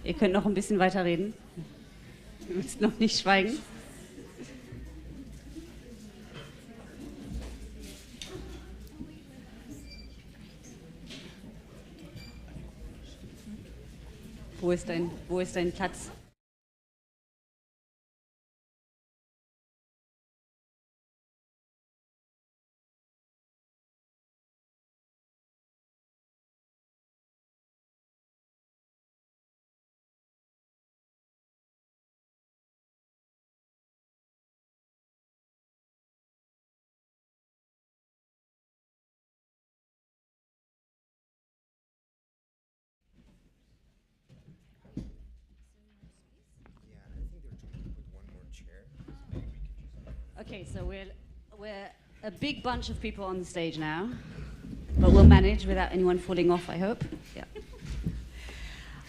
Ihr könnt noch ein bisschen weiter reden. Ihr müsst noch nicht schweigen. Wo ist dein Platz? Okay, so we're a big bunch of people on the stage now, but we'll manage without anyone falling off, I hope. Yeah.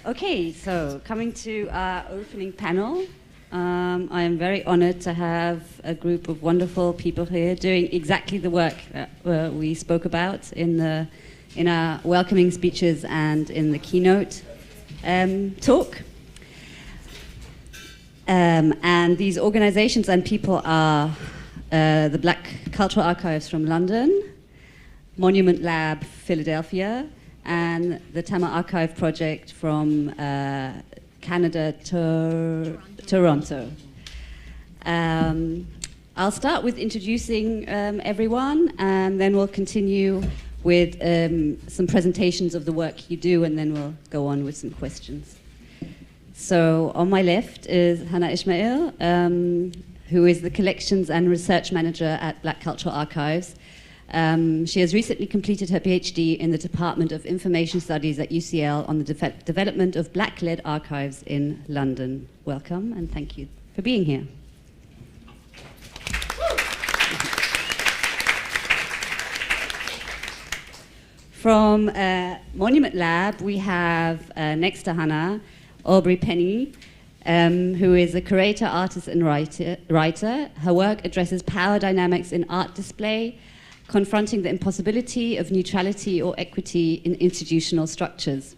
Okay, so coming to our opening panel, I am very honored to have a group of wonderful people here doing exactly the work that we spoke about in our welcoming speeches and in the keynote talk. And these organizations and people are the Black Cultural Archives from London, Monument Lab Philadelphia, and the Tama Archive Project from Canada to Toronto. I'll start with introducing everyone, and then we'll continue with some presentations of the work you do, and then we'll go on with some questions. So on my left is Hannah Ismail, who is the Collections and Research Manager at Black Cultural Archives. She has recently completed her PhD in the Department of Information Studies at UCL on the development of Black-led archives in London. Welcome, and thank you for being here. From Monument Lab, we have, next to Hannah, Aubrey Penny, who is a curator, artist, and writer. Her work addresses power dynamics in art display, confronting the impossibility of neutrality or equity in institutional structures.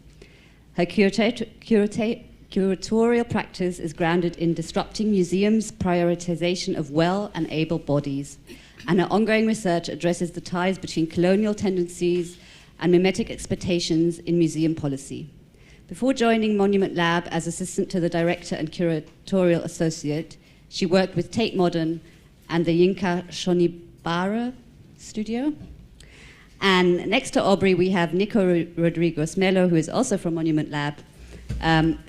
Her curatorial practice is grounded in disrupting museums' prioritization of well and able bodies, and her ongoing research addresses the ties between colonial tendencies and mimetic expectations in museum policy. Before joining Monument Lab as assistant to the director and curatorial associate, she worked with Tate Modern and the Yinka Shonibara studio. And next to Aubrey, we have Nico Rodriguez Melo, who is also from Monument Lab,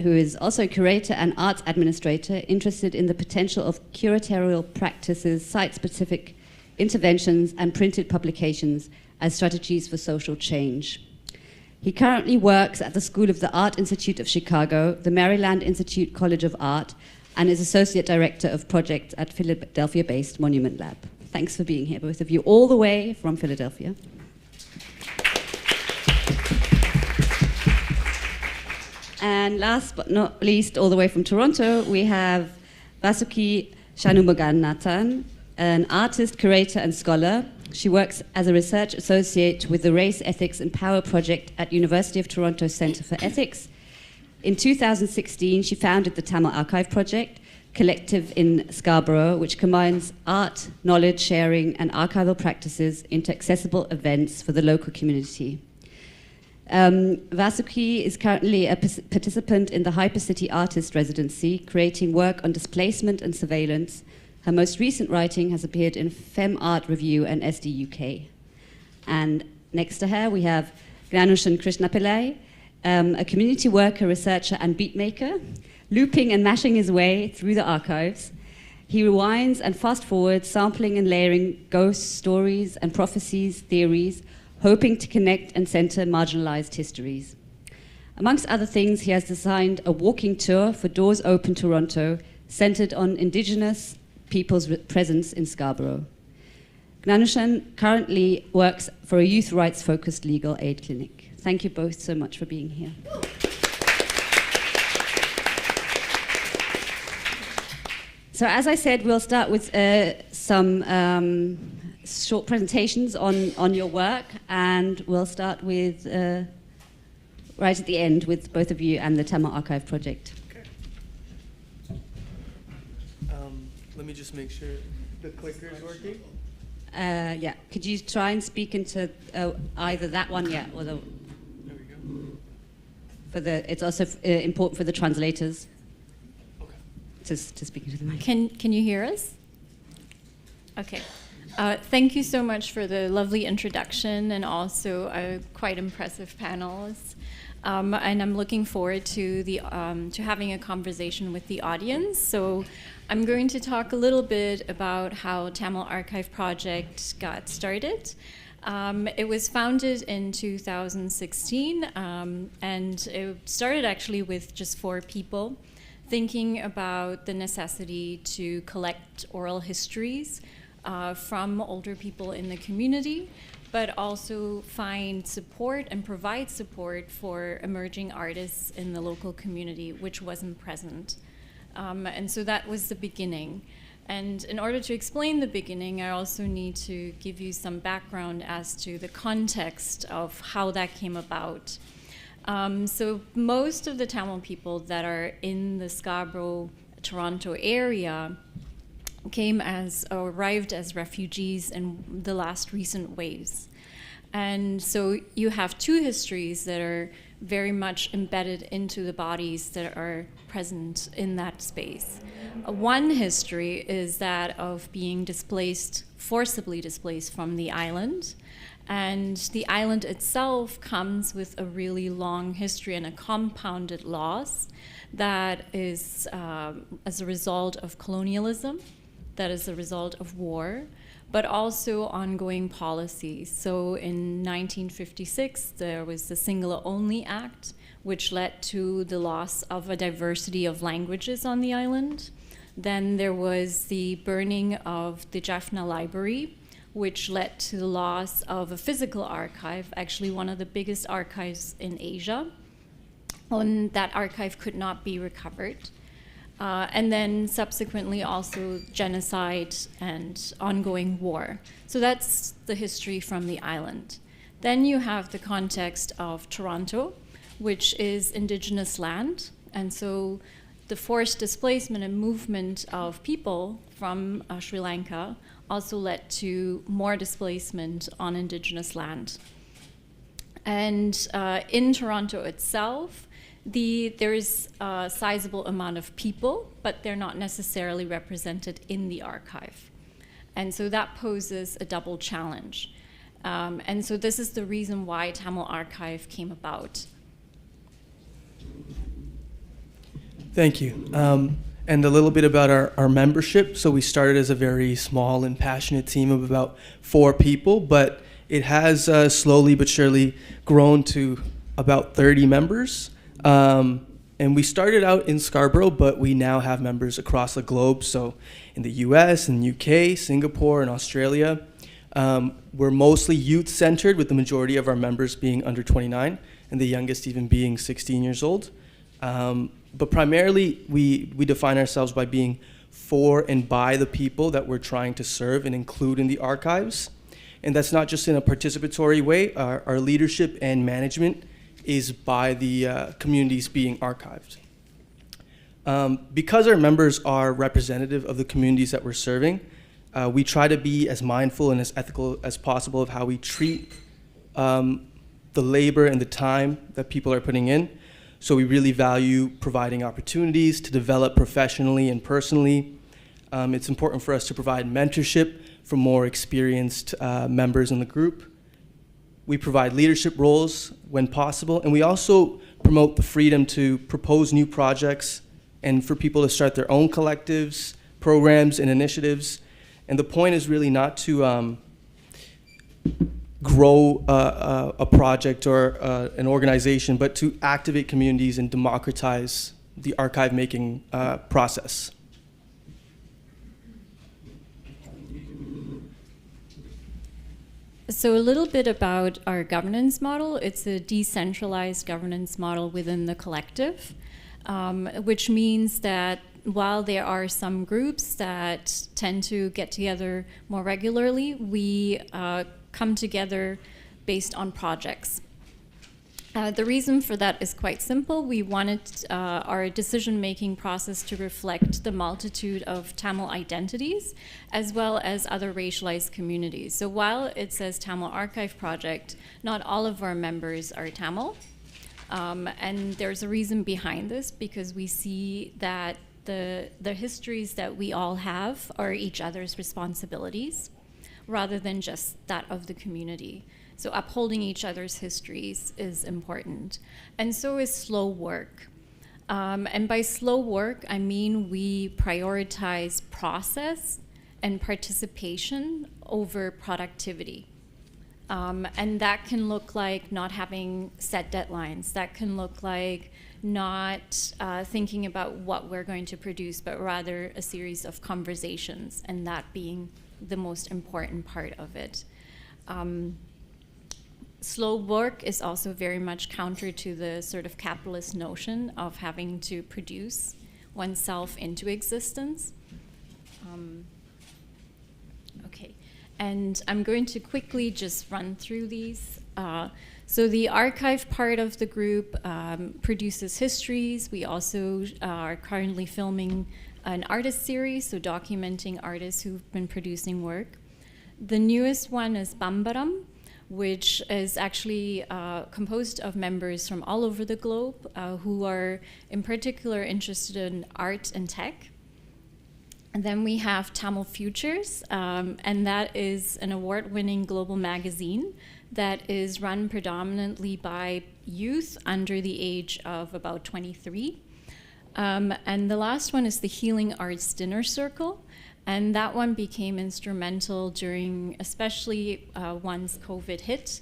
who is also a curator and arts administrator interested in the potential of curatorial practices, site-specific interventions, and printed publications as strategies for social change. He currently works at the School of the Art Institute of Chicago, the Maryland Institute College of Art, and is Associate Director of Projects at Philadelphia-based Monument Lab. Thanks for being here, both of you, all the way from Philadelphia. And last but not least, all the way from Toronto, we have Vasuki Shanmuganathan, an artist, curator, and scholar. She works as a research associate with the Race, Ethics and Power Project at University of Toronto Centre for Ethics. In 2016, she founded the Tama Archive Project, collective in Scarborough, which combines art, knowledge sharing and archival practices into accessible events for the local community. Vasuki is currently a participant in the Hypercity Artist Residency, creating work on displacement and surveillance. Her most recent writing has appeared in Fem Art Review and SD UK. And next to her, we have Gyanushan Krishnapillai, a community worker, researcher, and beatmaker, looping and mashing his way through the archives. He rewinds and fast-forwards, sampling and layering ghost stories and prophecies, theories, hoping to connect and center marginalized histories. Amongst other things, he has designed a walking tour for Doors Open Toronto, centered on Indigenous people's presence in Scarborough. Gyanushan currently works for a youth rights-focused legal aid clinic. Thank you both so much for being here. So as I said, we'll start with some short presentations on your work, and we'll start with right at the end with both of you and the Tamil Archive project. Okay. Let me just make sure the clicker is working. Yeah, could you try and speak into either that one, yeah, or the... There we go. For the, it's also important for the translators. Okay. To speak into the mic. Can you hear us? Okay. Thank you so much for the lovely introduction and also a quite impressive panels. And I'm looking forward to having a conversation with the audience. So I'm going to talk a little bit about how Tamil Archive Project got started. It was founded in 2016, and it started actually with just 4 people thinking about the necessity to collect oral histories from older people in the community, but also find support and provide support for emerging artists in the local community, which wasn't present. And so that was the beginning. And in order to explain the beginning, I also need to give you some background as to the context of how that came about. So most of the Tamil people that are in the Scarborough, Toronto area arrived as refugees in the last recent waves. And so you have 2 histories that are very much embedded into the bodies that are present in that space. One history is that of being displaced, forcibly displaced from the island. And the island itself comes with a really long history and a compounded loss that is as a result of colonialism, that is a result of war, but also ongoing policies. So in 1956, there was the Sinhala-Only Act, which led to the loss of a diversity of languages on the island. Then there was the burning of the Jaffna Library, which led to the loss of a physical archive, actually one of the biggest archives in Asia. And that archive could not be recovered. And then subsequently also genocide and ongoing war. So that's the history from the island. Then you have the context of Toronto, which is Indigenous land. And so the forced displacement and movement of people from Sri Lanka also led to more displacement on Indigenous land. And in Toronto itself, there is a sizable amount of people, but they're not necessarily represented in the archive. And so that poses a double challenge. And so this is the reason why Tamil Archive came about. Thank you. And a little bit about our membership. So we started as a very small and passionate team of about 4 people, but it has slowly but surely grown to about 30 members. And we started out in Scarborough, but we now have members across the globe. So in the US and UK, Singapore, and Australia. We're mostly youth-centered, with the majority of our members being under 29, and the youngest even being 16 years old. But primarily, we define ourselves by being for and by the people that we're trying to serve and include in the archives. And that's not just in a participatory way. Our leadership and management is by the communities being archived. Because our members are representative of the communities that we're serving, we try to be as mindful and as ethical as possible of how we treat the labor and the time that people are putting in. So we really value providing opportunities to develop professionally and personally. It's important for us to provide mentorship for more experienced members in the group. We provide leadership roles when possible, and we also promote the freedom to propose new projects and for people to start their own collectives, programs, and initiatives. And the point is really not to grow a project or an organization, but to activate communities and democratize the archive-making process. So a little bit about our governance model. It's a decentralized governance model within the collective, which means that while there are some groups that tend to get together more regularly, we come together based on projects. The reason for that is quite simple. We wanted our decision-making process to reflect the multitude of Tamil identities, as well as other racialized communities. So while it says Tamil Archive Project, not all of our members are Tamil. And there's a reason behind this, because we see that the histories that we all have are each other's responsibilities, rather than just that of the community. So upholding each other's histories is important. And so is slow work. And by slow work, I mean we prioritize process and participation over productivity. And that can look like not having set deadlines. That can look like not thinking about what we're going to produce, but rather a series of conversations, and that being the most important part of it. Slow work is also very much counter to the sort of capitalist notion of having to produce oneself into existence. Okay, and I'm going to quickly just run through these. So the archive part of the group produces histories. We also are currently filming an artist series, so documenting artists who've been producing work. The newest one is Bambaram, which is actually composed of members from all over the globe who are in particular interested in art and tech. And then we have Tamil Futures, and that is an award-winning global magazine that is run predominantly by youth under the age of about 23. And the last one is the Healing Arts Dinner Circle. And that one became instrumental during, especially once COVID hit,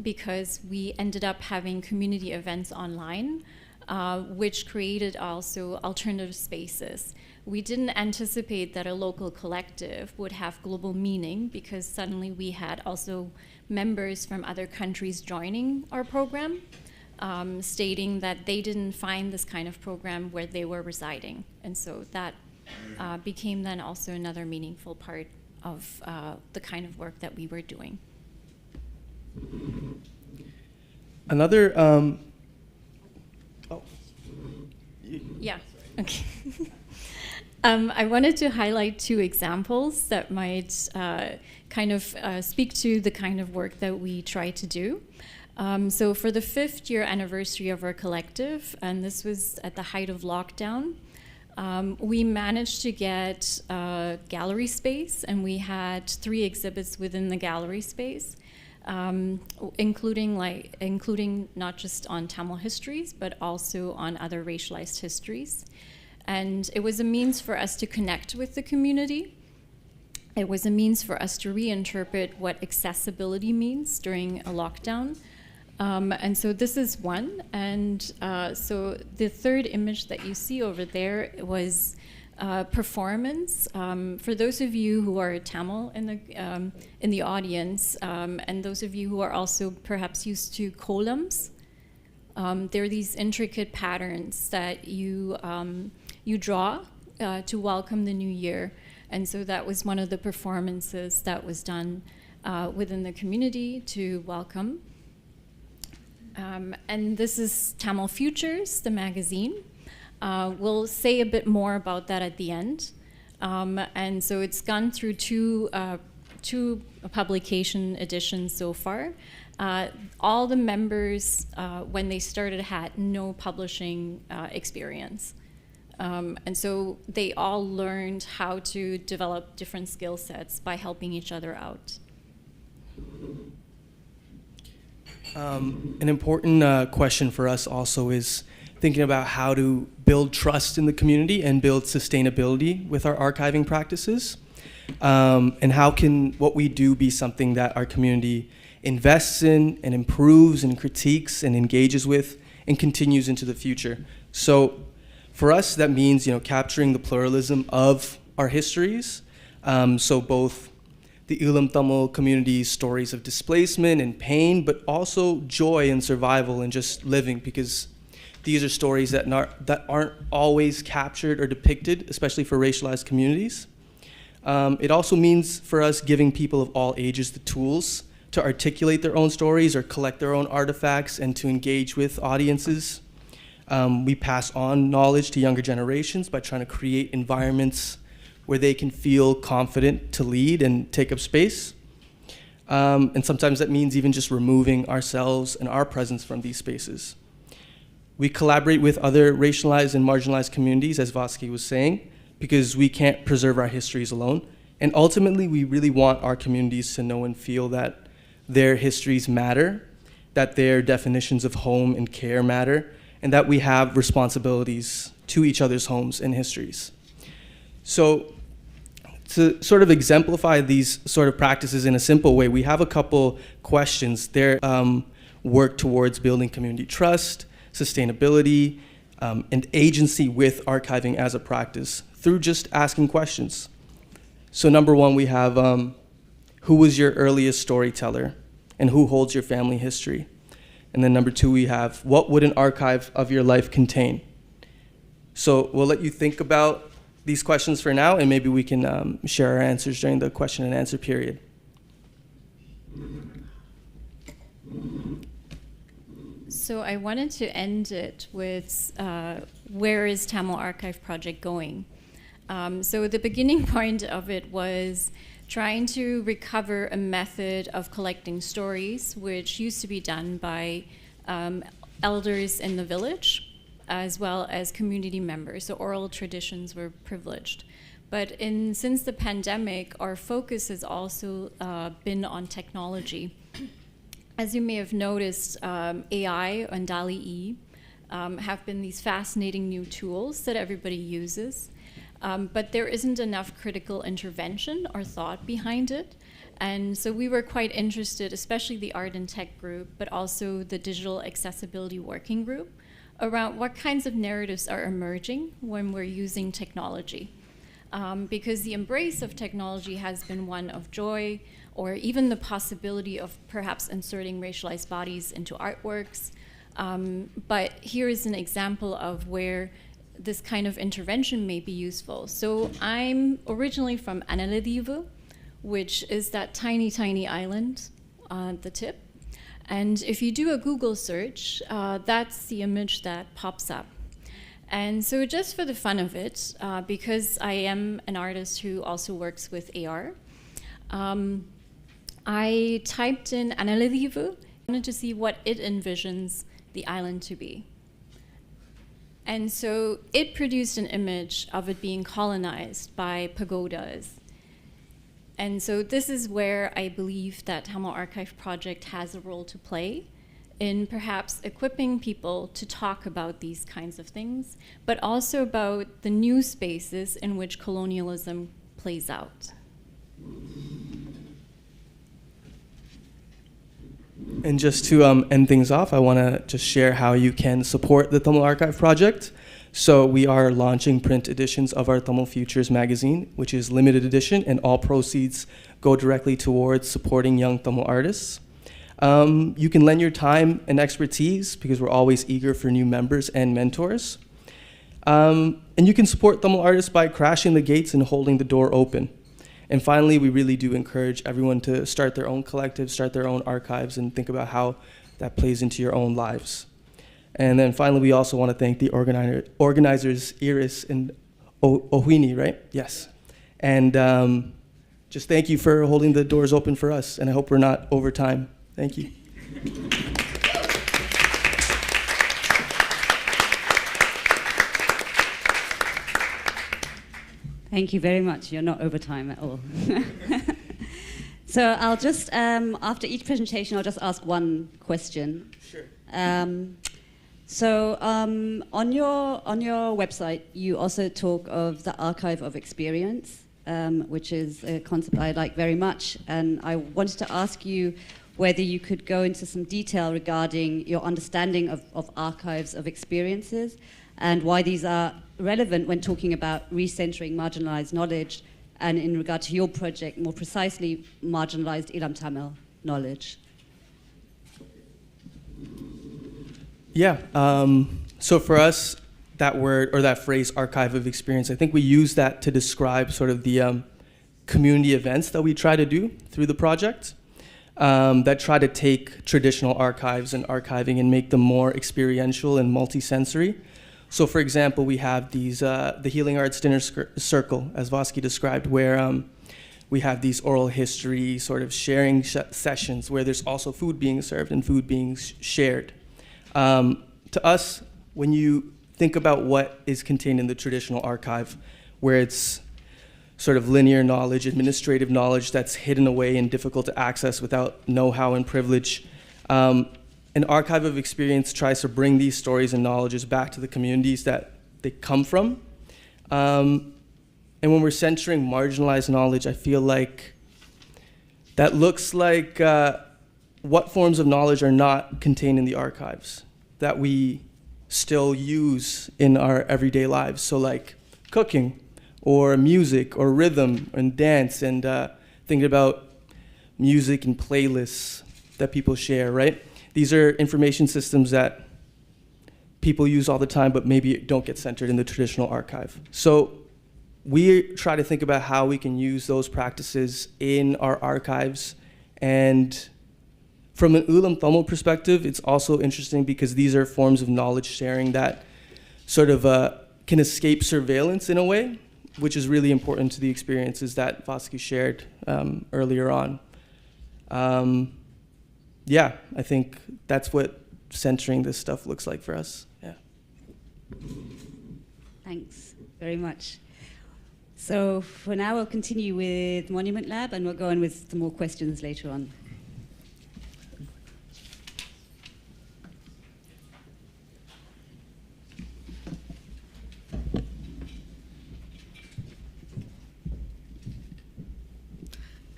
because we ended up having community events online, which created also alternative spaces. We didn't anticipate that a local collective would have global meaning, because suddenly we had also members from other countries joining our program, stating that they didn't find this kind of program where they were residing. And so that became then also another meaningful part of the kind of work that we were doing. Another, Yeah, okay. I wanted to highlight two examples that might kind of speak to the kind of work that we try to do. So for the 5th year anniversary of our collective, and this was at the height of lockdown, we managed to get gallery space, and we had 3 exhibits within the gallery space, including not just on Tamil histories, but also on other racialized histories. And it was a means for us to connect with the community. It was a means for us to reinterpret what accessibility means during a lockdown. And so this is one. And so the third image that you see over there was performance. For those of you who are Tamil in the audience, and those of you who are also perhaps used to columns, there are these intricate patterns that you draw to welcome the new year. And so that was one of the performances that was done within the community to welcome. And this is Tamil Futures, the magazine. We'll say a bit more about that at the end. And so it's gone through two publication editions so far. All the members, when they started, had no publishing experience. And so they all learned how to develop different skill sets by helping each other out. An important question for us also is thinking about how to build trust in the community and build sustainability with our archiving practices. And how can what we do be something that our community invests in and improves and critiques and engages with and continues into the future. So for us, that means, capturing the pluralism of our histories. So both the Ilam Tamil community's stories of displacement and pain, but also joy and survival and just living, because these are stories that aren't always captured or depicted, especially for racialized communities. It also means for us giving people of all ages the tools to articulate their own stories or collect their own artifacts and to engage with audiences. We pass on knowledge to younger generations by trying to create environments where they can feel confident to lead and take up space. And sometimes that means even just removing ourselves and our presence from these spaces. We collaborate with other racialized and marginalized communities, as Vasky was saying, because we can't preserve our histories alone. And ultimately, we really want our communities to know and feel that their histories matter, that their definitions of home and care matter, and that we have responsibilities to each other's homes and histories. So to sort of exemplify these sort of practices in a simple way, we have a couple questions. They're work towards building community trust, sustainability, and agency with archiving as a practice through just asking questions. So number one, we have who was your earliest storyteller and who holds your family history? And then number two, we have what would an archive of your life contain? So we'll let you think about these questions for now, and maybe we can share our answers during the question and answer period. So I wanted to end it with where is Tamil Archive Project going? So the beginning point of it was trying to recover a method of collecting stories, which used to be done by elders in the village, as well as community members. So oral traditions were privileged. But since the pandemic, our focus has also been on technology. As you may have noticed, AI and DALL-E have been these fascinating new tools that everybody uses. But there isn't enough critical intervention or thought behind it. And so we were quite interested, especially the art and tech group, but also the digital accessibility working group, around what kinds of narratives are emerging when we're using technology. Because the embrace of technology has been one of joy, or even the possibility of perhaps inserting racialized bodies into artworks. But here is an example of where this kind of intervention may be useful. So I'm originally from Aniledivu, which is that tiny, tiny island on the tip. And if you do a Google search, that's the image that pops up. And so just for the fun of it, because I am an artist who also works with AR, I typed in Aniledivu, wanted to see what it envisions the island to be. And so it produced an image of it being colonized by pagodas. And so this is where I believe that Tamil Archive Project has a role to play in perhaps equipping people to talk about these kinds of things, but also about the new spaces in which colonialism plays out. And just to end things off, I want to just share how you can support the Tamil Archive Project. So we are launching print editions of our Tamil Futures magazine, which is limited edition, and all proceeds go directly towards supporting young Tamil artists. You can lend your time and expertise because we're always eager for new members and mentors. And you can support Tamil artists by crashing the gates and holding the door open. And finally, we really do encourage everyone to start their own collectives, start their own archives, and think about how that plays into your own lives. And then finally, we also want to thank the organizers, Iris and Ohwini, right? Yes. And just thank you for holding the doors open for us, and I hope we're not over time. Thank you. Thank you very much. You're not over time at all. So I'll just, after each presentation, I'll just ask one question. Sure. So on your website, you also talk of the archive of experience, which is a concept I like very much. And I wanted to ask you whether you could go into some detail regarding your understanding of archives of experiences and why these are relevant when talking about recentering marginalized knowledge, and in regard to your project, more precisely, marginalized Ilam Tamil knowledge. Yeah, so for us, that word or that phrase, archive of experience, I think we use that to describe sort of the community events that we try to do through the project. that try to take traditional archives and archiving and make them more experiential and multisensory. So for example, we have these, the Healing Arts Dinner Circle, as Vosky described, where we have these oral history sort of sharing sessions where there's also food being served and food being shared. To us, when you think about what is contained in the traditional archive, where it's sort of linear knowledge, administrative knowledge that's hidden away and difficult to access without know-how and privilege, an archive of experience tries to bring these stories and knowledges back to the communities that they come from. And when we're centering marginalized knowledge, I feel like that looks like what forms of knowledge are not contained in the archives that we still use in our everyday lives. So like cooking or music or rhythm and dance, and thinking about music and playlists that people share, right? These are information systems that people use all the time, but maybe don't get centered in the traditional archive. So we try to think about how we can use those practices in our archives. And from an Ulam Tamil perspective, it's also interesting because these are forms of knowledge sharing that sort of can escape surveillance in a way, which is really important to the experiences that Vosky shared earlier on. Yeah, I think that's what centering this stuff looks like for us. Yeah. Thanks very much. So for now, we'll continue with Monument Lab, and we'll go on with some more questions later on.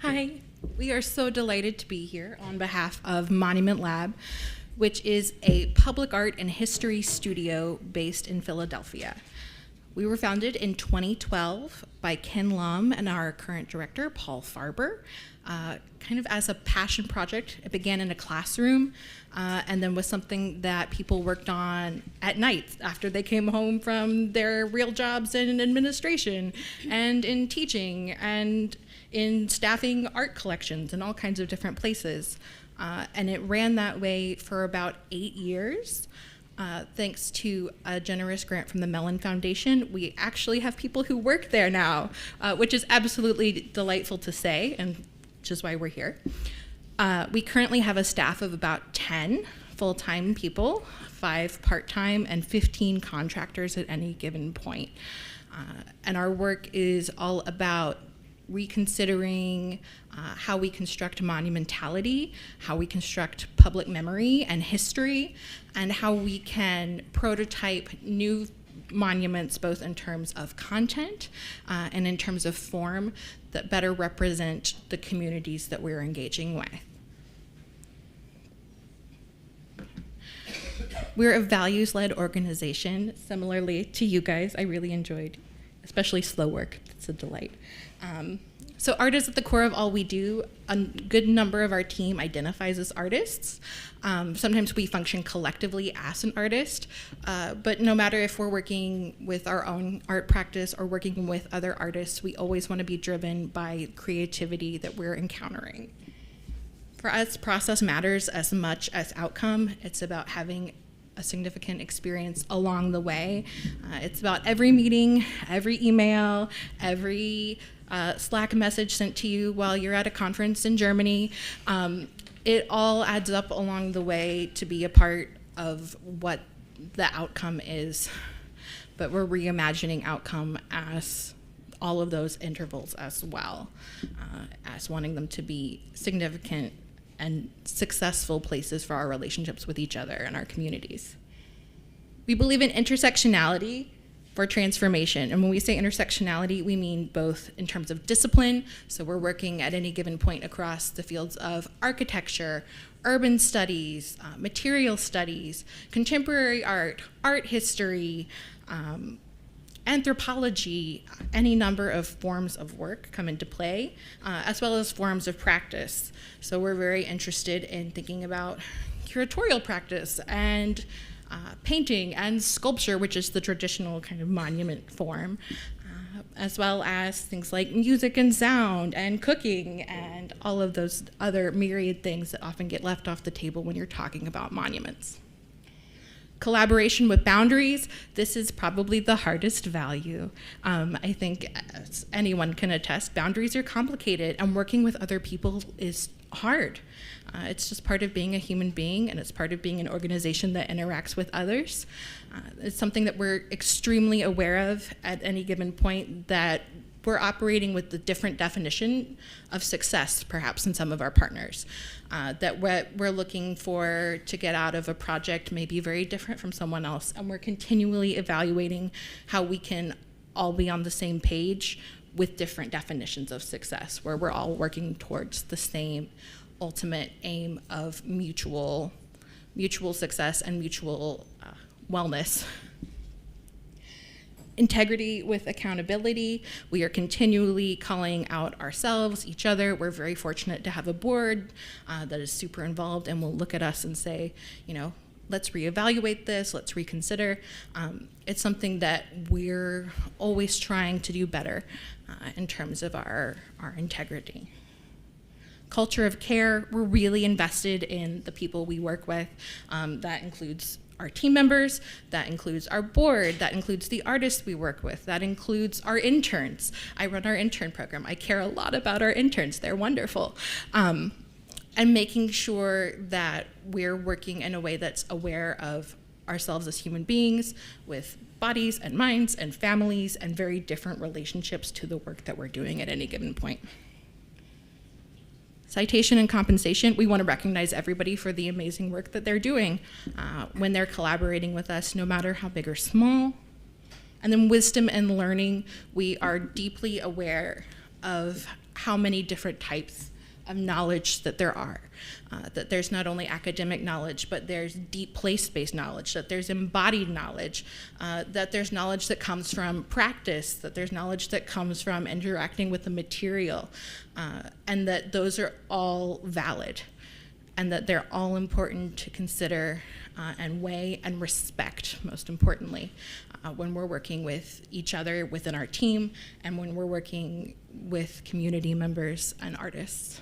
Hi, we are so delighted to be here on behalf of Monument Lab, which is a public art and history studio based in Philadelphia. We were founded in 2012 by Ken Lum and our current director, Paul Farber, kind of as a passion project. It began in a classroom and then was something that people worked on at night after they came home from their real jobs in administration and in teaching and in staffing art collections in all kinds of different places. And it ran that way for about 8 years. Thanks to a generous grant from the Mellon Foundation, we actually have people who work there now, which is absolutely delightful to say, and which is why we're here. We currently have a staff of about 10 full-time people, 5 part-time, and 15 contractors at any given point. And our work is all about reconsidering how we construct monumentality, how we construct public memory and history, and how we can prototype new monuments both in terms of content and in terms of form that better represent the communities that we're engaging with. We're a values-led organization, similarly to you guys. I really enjoyed, especially slow work. It's a delight. So art is at the core of all we do. A good number of our team identifies as artists. Sometimes we function collectively as an artist, but no matter if we're working with our own art practice or working with other artists, we always want to be driven by creativity that we're encountering. For us, process matters as much as outcome. It's about having a significant experience along the way. It's about every meeting, every email, every Slack message sent to you while you're at a conference in Germany. It all adds up along the way to be a part of what the outcome is. But we're reimagining outcome as all of those intervals as well, as wanting them to be significant and successful places for our relationships with each other and our communities. We believe in intersectionality for transformation. And when we say intersectionality, we mean both in terms of discipline, so we're working at any given point across the fields of architecture, urban studies, material studies, contemporary art, art history, anthropology, any number of forms of work come into play, as well as forms of practice. So we're very interested in thinking about curatorial practice and painting and sculpture, which is the traditional kind of monument form, as well as things like music and sound and cooking and all of those other myriad things that often get left off the table when you're talking about monuments. Collaboration with boundaries, this is probably the hardest value. I think, as anyone can attest, boundaries are complicated, and working with other people is hard. It's just part of being a human being, and it's part of being an organization that interacts with others. It's something that we're extremely aware of at any given point, that we're operating with the different definition of success, perhaps, in some of our partners. That what we're looking for to get out of a project may be very different from someone else, and we're continually evaluating how we can all be on the same page with different definitions of success, where we're all working towards the same ultimate aim of mutual success and mutual wellness. Integrity with accountability. We are continually calling out ourselves, each other. We're very fortunate to have a board that is super involved and will look at us and say, let's reevaluate this, let's reconsider. It's something that we're always trying to do better in terms of our integrity. Culture of care, we're really invested in the people we work with. That includes our team members, that includes our board, that includes the artists we work with, that includes our interns. I run our intern program. I care a lot about our interns. They're wonderful. And making sure that we're working in a way that's aware of ourselves as human beings with bodies and minds and families and very different relationships to the work that we're doing at any given point. Citation and compensation, we want to recognize everybody for the amazing work that they're doing when they're collaborating with us, no matter how big or small. And then wisdom and learning, we are deeply aware of how many different types of knowledge that there are. That there's not only academic knowledge, but there's deep place-based knowledge, that there's embodied knowledge, that there's knowledge that comes from practice, that there's knowledge that comes from interacting with the material, and that those are all valid, and that they're all important to consider and weigh and respect, most importantly, when we're working with each other within our team and when we're working with community members and artists.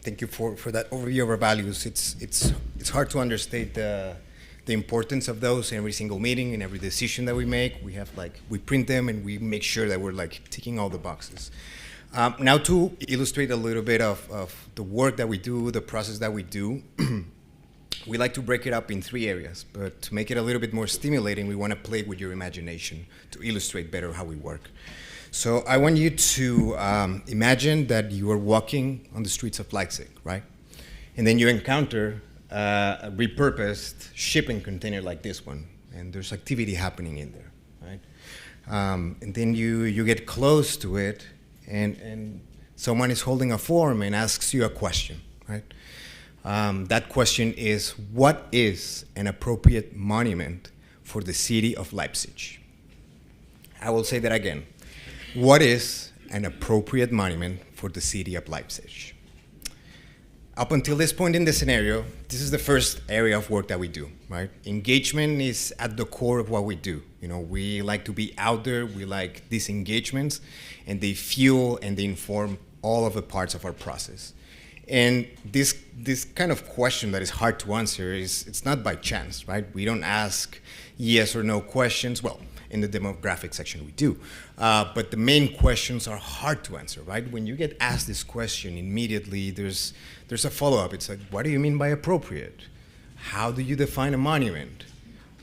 Thank you for that overview of our values. It's hard to understate the importance of those in every single meeting and every decision that we make. We print them and we make sure that we're ticking all the boxes. Now to illustrate a little bit of the work that we do, the process that we do, we like to break it up in 3 areas, but to make it a little bit more stimulating, we want to play with your imagination to illustrate better how we work. So I want you to imagine that you are walking on the streets of Leipzig, right? And then you encounter a repurposed shipping container like this one, and there's activity happening in there, right? And then you get close to it, and someone is holding a form and asks you a question, right? That question is, what is an appropriate monument for the city of Leipzig? I will say that again. What is an appropriate monument for the city of Leipzig? Up until this point in the scenario, this is the first area of work that we do, right? Engagement is at the core of what we do. We like to be out there, we like these engagements, and they fuel and they inform all of the parts of our process. And this kind of question that is hard to answer it's not by chance, right? We don't ask yes or no questions. Well, in the demographic section we do. But the main questions are hard to answer, right? When you get asked this question, immediately there's a follow-up. It's like, what do you mean by appropriate? How do you define a monument?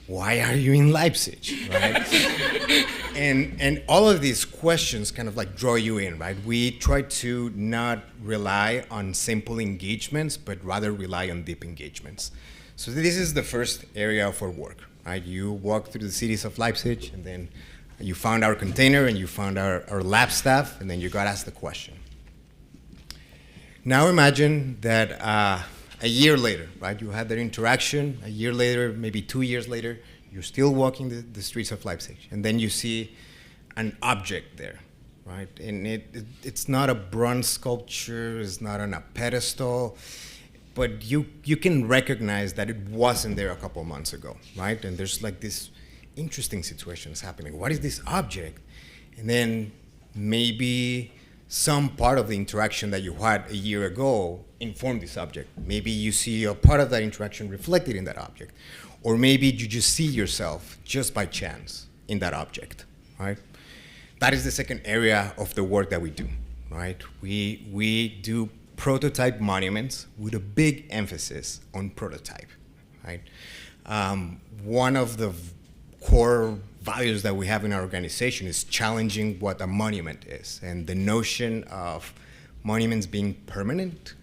Why are you in Leipzig, right? and all of these questions kind of draw you in, right? We try to not rely on simple engagements, but rather rely on deep engagements. So this is the first area of our work, right? You walk through the cities of Leipzig, and then you found our container, and you found our lab staff, and then you got asked the question. Now imagine that a year later, right? You had that interaction. A year later, maybe 2 years later, you're still walking the streets of Leipzig, and then you see an object there, right? And it's not a bronze sculpture, it's not on a pedestal, but you can recognize that it wasn't there a couple months ago, right? And there's this interesting situation is happening. What is this object? And then maybe some part of the interaction that you had a year ago informed this object. Maybe you see a part of that interaction reflected in that object. Or maybe you just see yourself just by chance in that object, right? That is the second area of the work that we do, right? We do prototype monuments with a big emphasis on prototype, right? One of the core values that we have in our organization is challenging what a monument is, and the notion of monuments being permanent.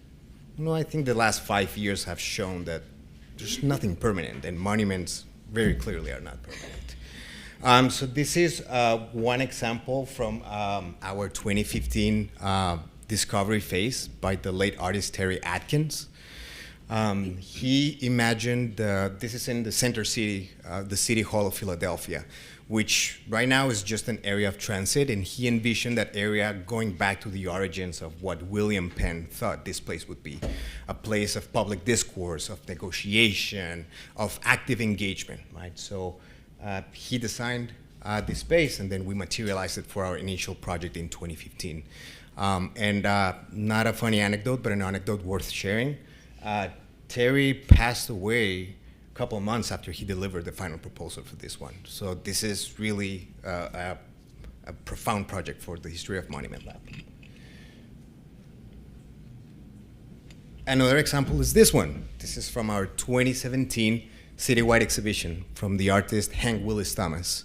I think the last 5 years have shown that there's nothing permanent, and monuments very clearly are not permanent. So this is one example from our 2015 discovery phase by the late artist Terry Atkins. He imagined, this is in the center city, the City Hall of Philadelphia, which right now is just an area of transit, and he envisioned that area going back to the origins of what William Penn thought this place would be, a place of public discourse, of negotiation, of active engagement, right? So he designed this space, and then we materialized it for our initial project in 2015. And not a funny anecdote, but an anecdote worth sharing. Terry passed away a couple of months after he delivered the final proposal for this one. So this is really a profound project for the history of Monument Lab. Another example is this one. This is from our 2017 citywide exhibition from the artist Hank Willis Thomas.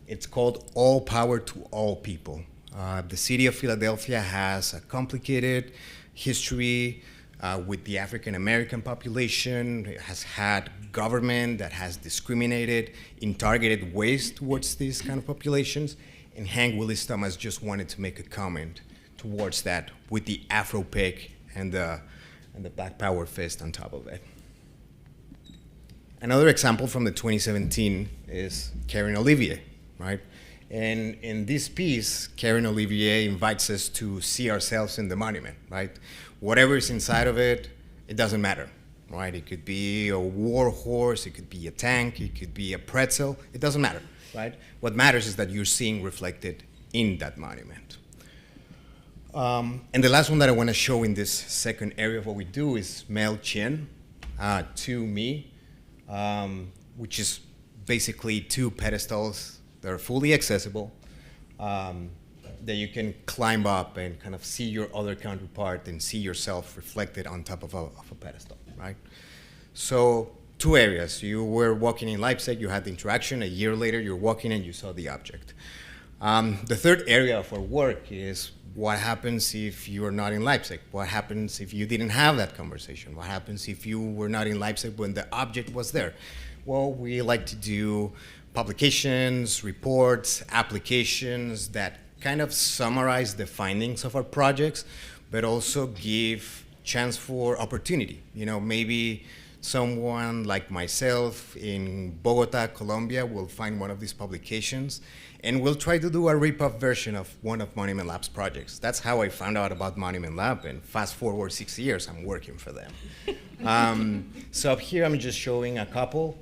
It's called All Power to All People. The city of Philadelphia has a complicated history with the African American population. It has had government that has discriminated in targeted ways towards these kind of populations. And Hank Willis Thomas just wanted to make a comment towards that with the Afro pick and the Black Power fist on top of it. Another example from the 2017 is Karen Olivier, right? And in this piece, Karen Olivier invites us to see ourselves in the monument, right? Whatever is inside of it, it doesn't matter, right? It could be a war horse, it could be a tank, it could be a pretzel, it doesn't matter, right? What matters is that you're seeing reflected in that monument. And the last one that I want to show in this second area of what we do is Mel Chin, To Me, which is basically two pedestals that are fully accessible, that you can climb up and kind of see your other counterpart and see yourself reflected on top of a pedestal, right? So two areas. You were walking in Leipzig, you had the interaction. A year later, you're walking and you saw the object. The third area of our work is what happens if you are not in Leipzig? What happens if you didn't have that conversation? What happens if you were not in Leipzig when the object was there? Well, we like to do publications, reports, applications that kind of summarize the findings of our projects, but also give chance for opportunity. Maybe someone like myself in Bogota, Colombia will find one of these publications, and we'll try to do a rip-off version of one of Monument Lab's projects. That's how I found out about Monument Lab, and fast forward 6 years, I'm working for them. So up here, I'm just showing a couple.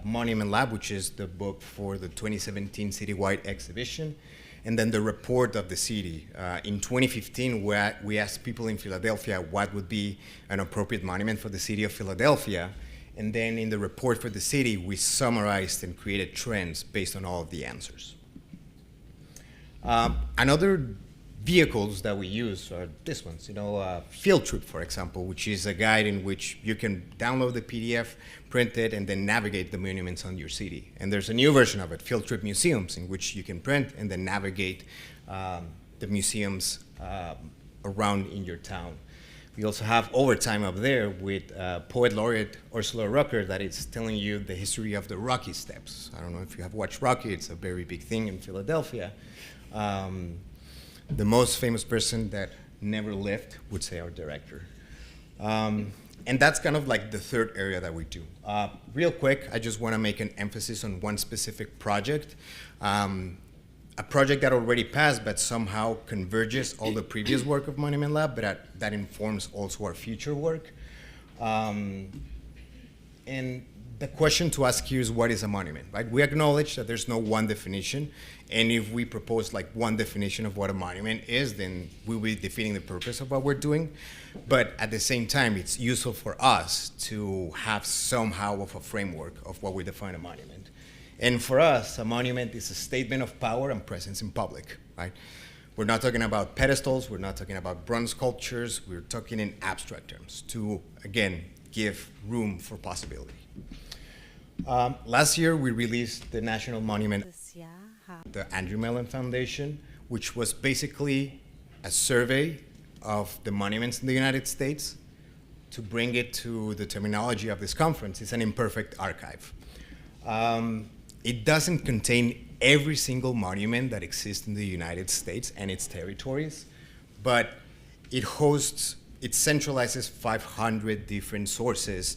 Monument Lab, which is the book for the 2017 citywide exhibition, and then the report of the city. In 2015, we asked people in Philadelphia what would be an appropriate monument for the city of Philadelphia. And then in the report for the city, we summarized and created trends based on all of the answers. Another vehicles that we use are this ones, Field Trip, for example, which is a guide in which you can download the PDF, print it, and then navigate the monuments on your city. And there's a new version of it, Field Trip Museums, in which you can print and then navigate the museums around in your town. We also have Overtime up there with Poet Laureate Ursula Rucker that is telling you the history of the Rocky Steps. I don't know if you have watched Rocky, it's a very big thing in Philadelphia. The most famous person that never lived would say our director. And that's kind of like the third area that we do. Real quick, I just want to make an emphasis on one specific project. A project that already passed, but somehow converges all the previous work of Monument Lab, but that informs also our future work. And the question to ask here is, what is a monument, right? We acknowledge that there's no one definition, and if we propose like one definition of what a monument is, then we'll be defeating the purpose of what we're doing. But at the same time, it's useful for us to have somehow of a framework of what we define a monument. And for us, a monument is a statement of power and presence in public, right? We're not talking about pedestals, we're not talking about bronze sculptures, we're talking in abstract terms to, again, give room for possibility. Last year, we released the National Monument, the Andrew Mellon Foundation, which was basically a survey of the monuments in the United States. To bring it to the terminology of this conference, it's an imperfect archive. It doesn't contain every single monument that exists in the United States and its territories, but it centralizes 500 different sources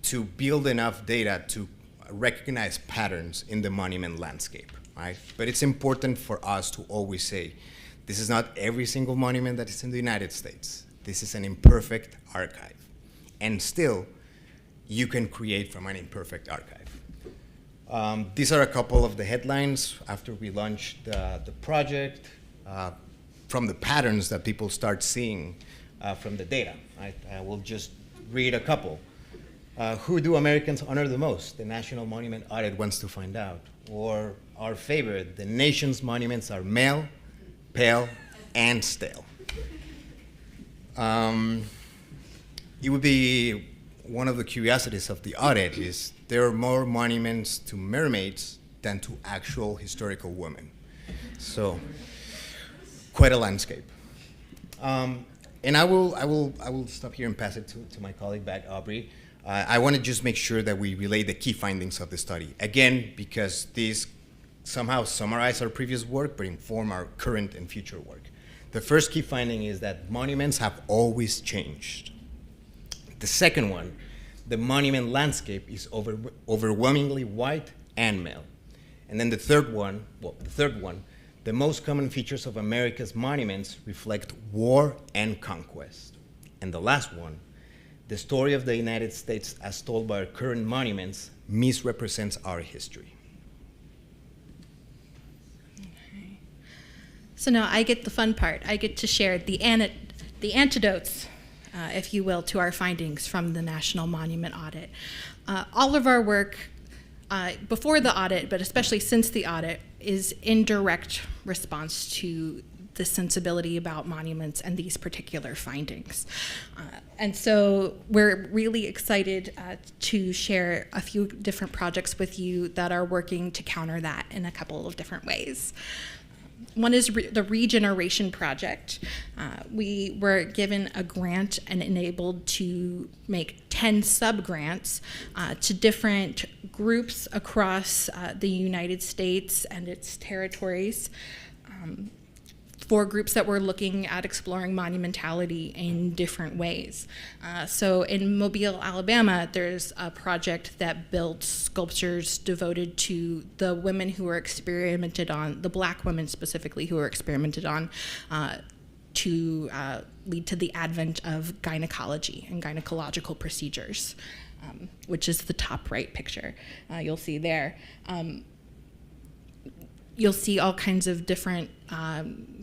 to build enough data to recognize patterns in the monument landscape, right? But it's important for us to always say, this is not every single monument that is in the United States. This is an imperfect archive. And still, you can create from an imperfect archive. These are a couple of the headlines after we launched the project, from the patterns that people start seeing from the data, right? I will just read a couple. Who do Americans honor the most? The National Monument Audit wants to find out. Or our favorite, the nation's monuments are male, pale, and stale. It would be one of the curiosities of the audit is there are more monuments to mermaids than to actual historical women. So, quite a landscape. And I will stop here and pass it to my colleague back, Aubrey. I want to just make sure that we relay the key findings of the study. Again, because these somehow summarize our previous work, but inform our current and future work. The first key finding is that monuments have always changed. The second one, the monument landscape is overwhelmingly white and male. And then the third one, the most common features of America's monuments reflect war and conquest. And the last one, the story of the United States as told by our current monuments misrepresents our history. Okay. So now I get the fun part. I get to share the antidotes, if you will, to our findings from the National Monument Audit. All of our work before the audit, but especially since the audit, is in direct response to the sensibility about monuments and these particular findings. And so we're really excited to share a few different projects with you that are working to counter that in a couple of different ways. One is the Regeneration Project. We were given a grant and enabled to make 10 sub-grants to different groups across the United States and its territories, for groups that were looking at exploring monumentality in different ways. So in Mobile, Alabama, there's a project that built sculptures devoted to the women who were experimented on, the Black women specifically who were experimented on, to lead to the advent of gynecology and gynecological procedures, which is the top right picture you'll see there. You'll see all kinds of different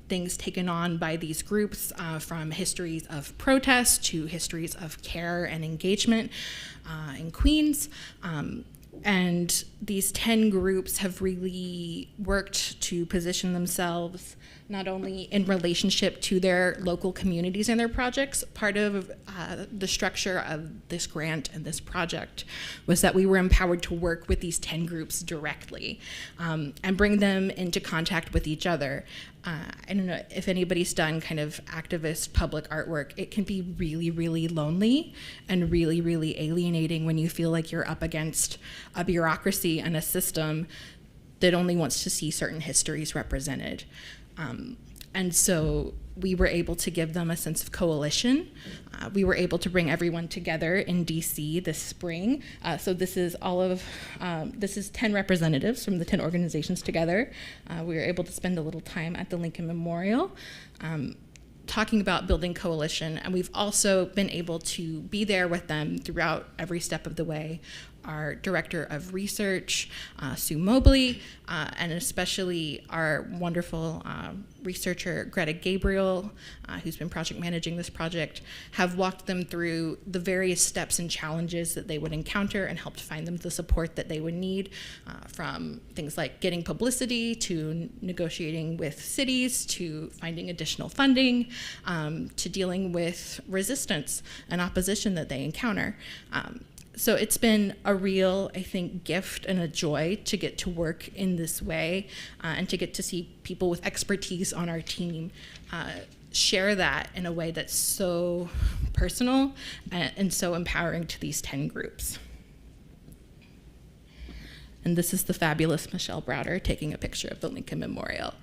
things taken on by these groups, from histories of protest to histories of care and engagement in Queens. And these 10 groups have really worked to position themselves not only in relationship to their local communities and their projects. Part of the structure of this grant and this project was that we were empowered to work with these 10 groups directly and bring them into contact with each other. I don't know if anybody's done kind of activist public artwork. It can be really, really lonely and really, really alienating when you feel like you're up against a bureaucracy and a system that only wants to see certain histories represented. And so we were able to give them a sense of coalition. We were able to bring everyone together in DC this spring. So this is this is 10 representatives from the 10 organizations together. We were able to spend a little time at the Lincoln Memorial talking about building coalition, and we've also been able to be there with them throughout every step of the way, our Director of Research, Sue Mobley, and especially our wonderful researcher, Greta Gabriel, who's been project managing this project, have walked them through the various steps and challenges that they would encounter and helped find them the support that they would need, from things like getting publicity to negotiating with cities to finding additional funding, to dealing with resistance and opposition that they encounter. So it's been a real, I think, gift and a joy to get to work in this way, and to get to see people with expertise on our team share that in a way that's so personal and so empowering to these 10 groups. And this is the fabulous Michelle Browder taking a picture of the Lincoln Memorial.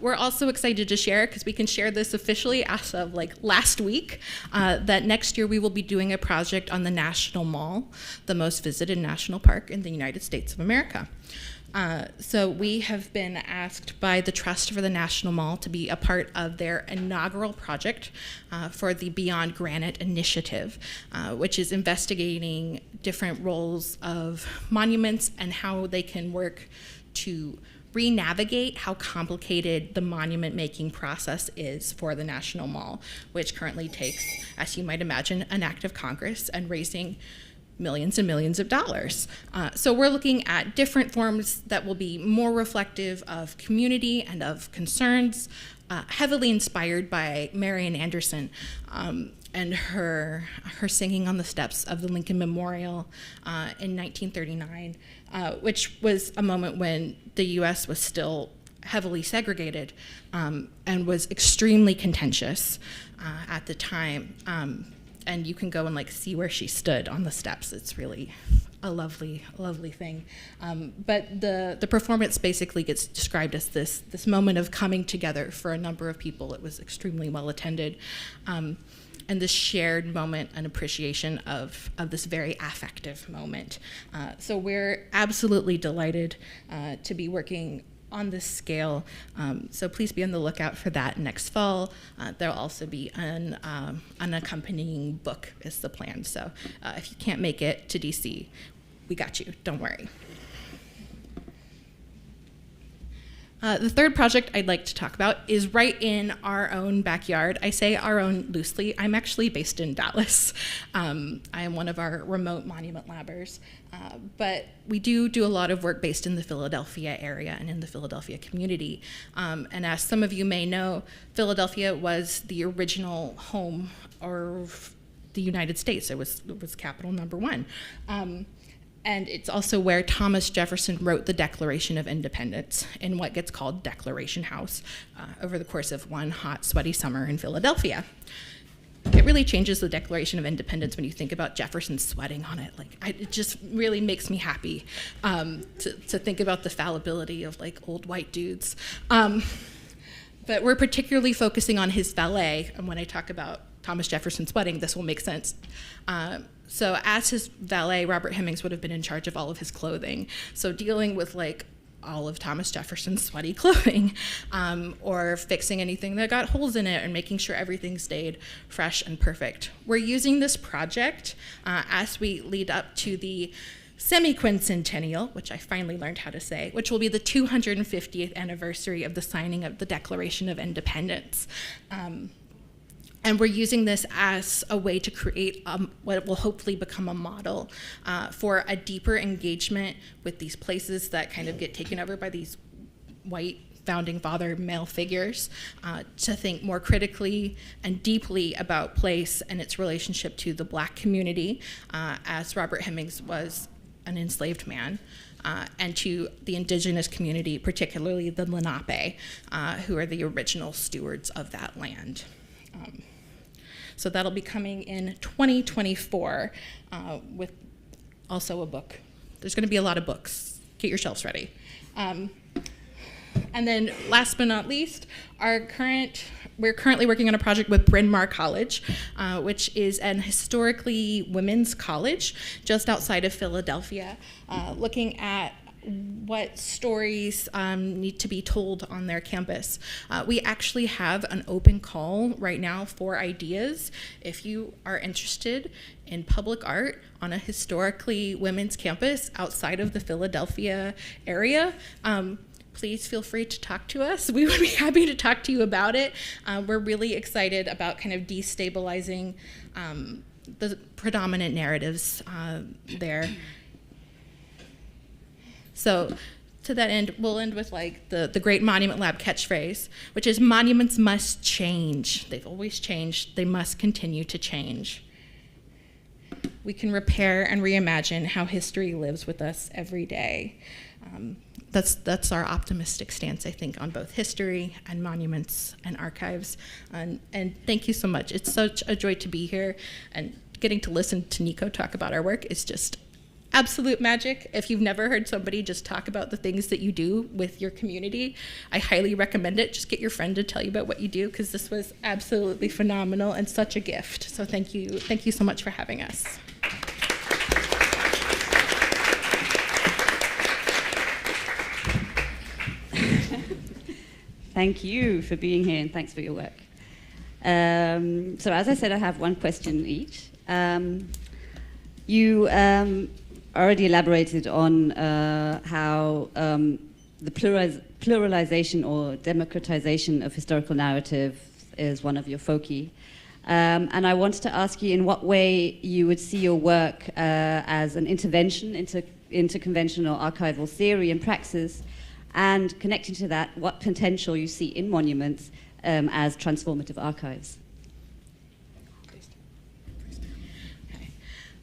We're also excited to share, because we can share this officially as of last week, that next year we will be doing a project on the National Mall, the most visited national park in the United States of America. So we have been asked by the Trust for the National Mall to be a part of their inaugural project for the Beyond Granite Initiative, which is investigating different roles of monuments and how they can work to re-navigate how complicated the monument-making process is for the National Mall, which currently takes, as you might imagine, an act of Congress and raising millions and millions of dollars. So we're looking at different forms that will be more reflective of community and of concerns, heavily inspired by Marian Anderson and her singing on the steps of the Lincoln Memorial in 1939, which was a moment when the U.S. was still heavily segregated and was extremely contentious at the time. And you can go and see where she stood on the steps. It's really a lovely thing. But the performance basically gets described as this moment of coming together for a number of people. It was extremely well attended. And this shared moment and appreciation of this very affective moment. So we're absolutely delighted to be working on this scale. So please be on the lookout for that next fall. There'll also be an accompanying book is the plan. So if you can't make it to DC, we got you, don't worry. The third project I'd like to talk about is right in our own backyard. I say our own loosely. I'm actually based in Dallas. I am one of our remote monument labbers. But we do a lot of work based in the Philadelphia area and in the Philadelphia community. And as some of you may know, Philadelphia was the original home of the United States. It was capital number one. And it's also where Thomas Jefferson wrote the Declaration of Independence in what gets called Declaration House over the course of one hot, sweaty summer in Philadelphia. It really changes the Declaration of Independence when you think about Jefferson sweating on it. It just really makes me happy to think about the fallibility of old white dudes. But we're particularly focusing on his valet, and when I talk about Thomas Jefferson sweating, this will make sense. So as his valet, Robert Hemings would have been in charge of all of his clothing. So dealing with all of Thomas Jefferson's sweaty clothing, or fixing anything that got holes in it and making sure everything stayed fresh and perfect. We're using this project as we lead up to the semi-quincentennial, which I finally learned how to say, which will be the 250th anniversary of the signing of the Declaration of Independence. And we're using this as a way to create what will hopefully become a model for a deeper engagement with these places that kind of get taken over by these white founding father male figures, to think more critically and deeply about place and its relationship to the Black community, as Robert Hemings was an enslaved man, and to the indigenous community, particularly the Lenape, who are the original stewards of that land. So that'll be coming in 2024 with also a book. There's going to be a lot of books. Get your shelves ready. And then last but not least, we're currently working on a project with Bryn Mawr College, which is an historically women's college just outside of Philadelphia, looking at what stories need to be told on their campus. We actually have an open call right now for ideas. If you are interested in public art on a historically women's campus outside of the Philadelphia area, please feel free to talk to us. We would be happy to talk to you about it. We're really excited about kind of destabilizing the predominant narratives there. So to that end, we'll end with like the great Monument Lab catchphrase, which is monuments must change. They've always changed. They must continue to change. We can repair and reimagine how history lives with us every day. That's our optimistic stance, I think, on both history and monuments and archives. And thank you so much. It's such a joy to be here, and getting to listen to Nico talk about our work is just absolute magic. If you've never heard somebody just talk about the things that you do with your community, I highly recommend it. Just get your friend to tell you about what you do, because this was absolutely phenomenal and such a gift. So thank you so much for having us. Thank you for being here, and thanks for your work. So as I said, I have one question each. You already elaborated on how the pluralization or democratization of historical narrative is one of your foci. And I wanted to ask you in what way you would see your work as an intervention into conventional archival theory and praxis, and connecting to that, what potential you see in monuments as transformative archives.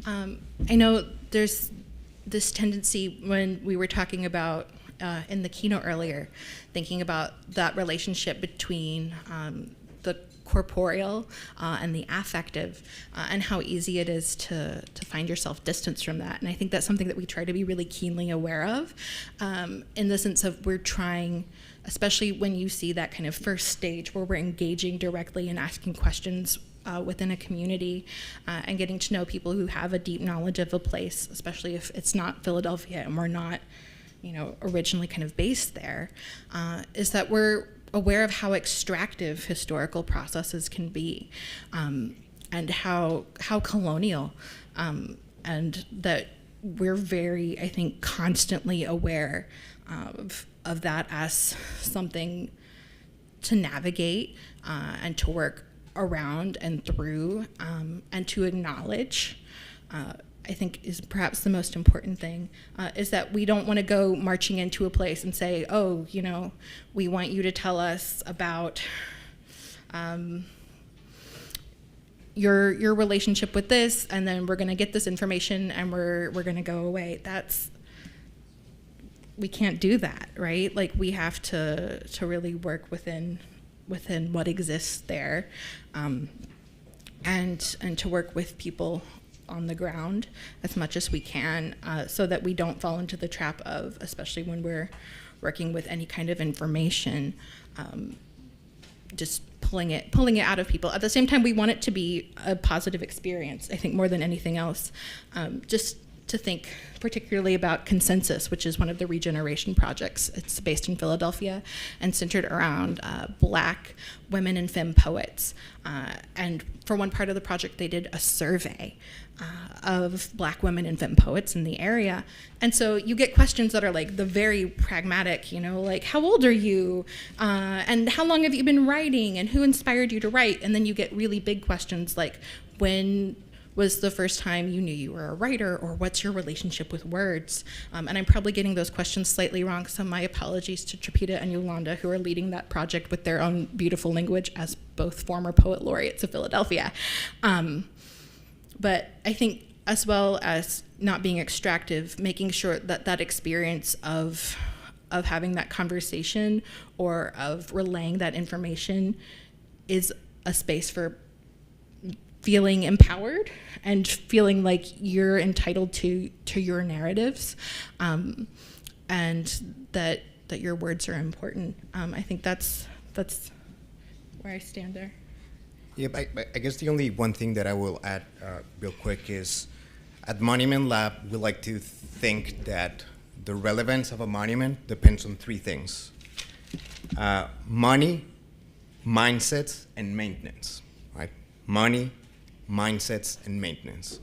I know there's this tendency when we were talking about in the keynote earlier, thinking about that relationship between the corporeal and the affective, and how easy it is to find yourself distanced from that. And I think that's something that we try to be really keenly aware of, in the sense of we're trying, especially when you see that kind of first stage where we're engaging directly and asking questions within a community, and getting to know people who have a deep knowledge of a place, especially if it's not Philadelphia and we're not, originally kind of based there, is that we're aware of how extractive historical processes can be, and how colonial, and that we're very, I think, constantly aware of that as something to navigate and to work around and through, and to acknowledge, I think is perhaps the most important thing, is that we don't want to go marching into a place and say, oh, we want you to tell us about your relationship with this, and then we're going to get this information and we're going to go away. We can't do that, right? Like, we have to really work within what exists there, and to work with people on the ground as much as we can, so that we don't fall into the trap of, especially when we're working with any kind of information, just pulling it out of people. At the same time, we want it to be a positive experience, I think, more than anything else. Just to think particularly about Consensus, which is one of the regeneration projects. It's based in Philadelphia and centered around Black women and femme poets. And for one part of the project, they did a survey of Black women and femme poets in the area. And so you get questions that are like the very pragmatic, like, how old are you? And how long have you been writing? And who inspired you to write? And then you get really big questions like, when was the first time you knew you were a writer, or what's your relationship with words? And I'm probably getting those questions slightly wrong, so my apologies to Tripita and Yolanda, who are leading that project with their own beautiful language as both former poet laureates of Philadelphia. But I think, as well as not being extractive, making sure that that experience of having that conversation or of relaying that information is a space for feeling empowered and feeling like you're entitled to your narratives, and that your words are important. I think that's where I stand there. Yeah, I guess the only one thing that I will add real quick is, at Monument Lab, we like to think that the relevance of a monument depends on three things: money, mindsets, and maintenance, right? Money, mindsets, and maintenance.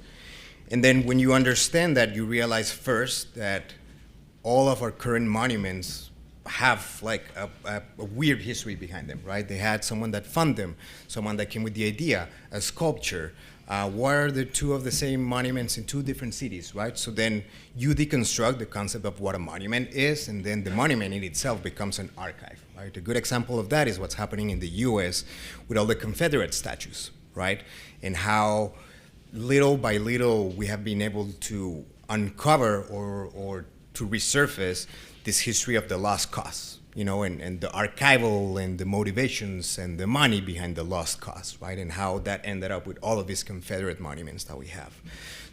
And then when you understand that, you realize first that all of our current monuments have like a weird history behind them, right? They had someone that funded them, someone that came with the idea, a sculpture. What are the two of the same monuments in two different cities, right? So then you deconstruct the concept of what a monument is, and then the monument in itself becomes an archive, right? A good example of that is what's happening in the US with all the Confederate statues, right? And how little by little we have been able to uncover or to resurface this history of the lost cause, you know, and the archival and the motivations and the money behind the lost cause, right? And how that ended up with all of these Confederate monuments that we have.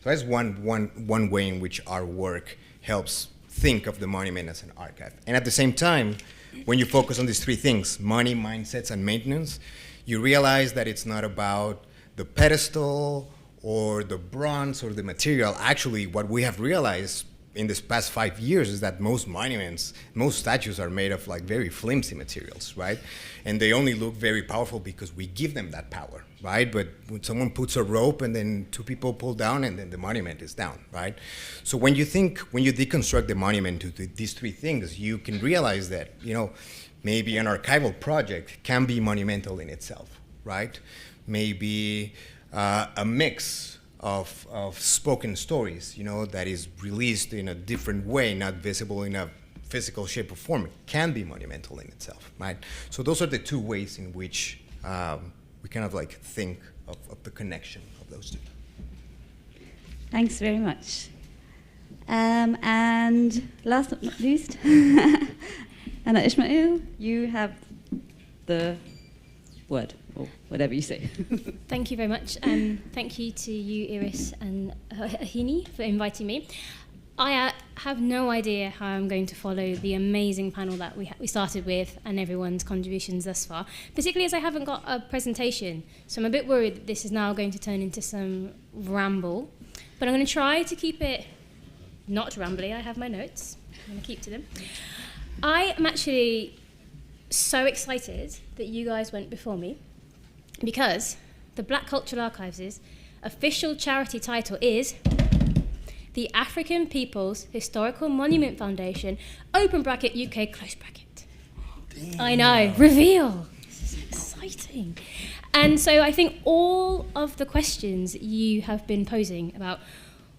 So that's one way in which our work helps think of the monument as an archive. And at the same time, when you focus on these three things, money, mindsets, and maintenance, you realize that it's not about the pedestal or the bronze or the material. Actually, what we have realized in this past 5 years is that most monuments, most statues are made of like very flimsy materials, right? And they only look very powerful because we give them that power, right? But when someone puts a rope and then two people pull down and then the monument is down, right? So when you deconstruct the monument to these three things, you can realize that, you know, maybe an archival project can be monumental in itself, right? Maybe a mix of spoken stories, you know, that is released in a different way, not visible in a physical shape or form, can be monumental in itself, right? So those are the two ways in which we kind of like think of the connection of those two. Thanks very much. And last but not least, Anna Ismail, you have the word, or whatever you say. Thank you very much. Thank you to you, Iris and Ahini, for inviting me. I have no idea how I'm going to follow the amazing panel that we started with and everyone's contributions thus far, particularly as I haven't got a presentation. So I'm a bit worried that this is now going to turn into some ramble. But I'm going to try to keep it not rambly. I have my notes. I'm going to keep to them. I am actually so excited that you guys went before me, because the Black Cultural Archives' official charity title is the African People's Historical Monument Foundation, open bracket UK, close bracket. Damn. I know, reveal. This is exciting. And so I think all of the questions you have been posing about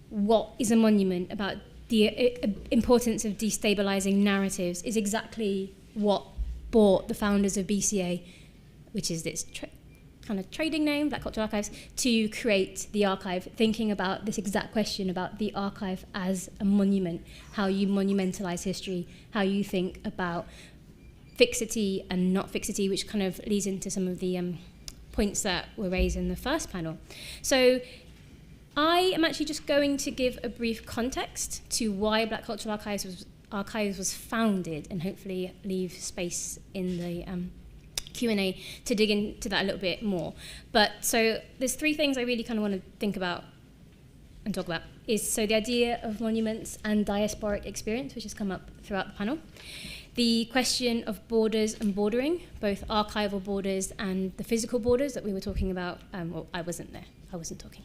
what is a monument, about the importance of destabilizing narratives, is exactly what brought the founders of BCA, which is its kind of trading name, Black Cultural Archives, to create the archive, thinking about this exact question about the archive as a monument, how you monumentalize history, how you think about fixity and not fixity, which kind of leads into some of the points that were raised in the first panel. So I am actually just going to give a brief context to why Black Cultural Archives was founded, and hopefully leave space in the Q&A to dig into that a little bit more. But so there's three things I really kind of want to think about and talk about. Is so the idea of monuments and diasporic experience, which has come up throughout the panel. The question of borders and bordering, both archival borders and the physical borders that we were talking about. Well, I wasn't there. I wasn't talking.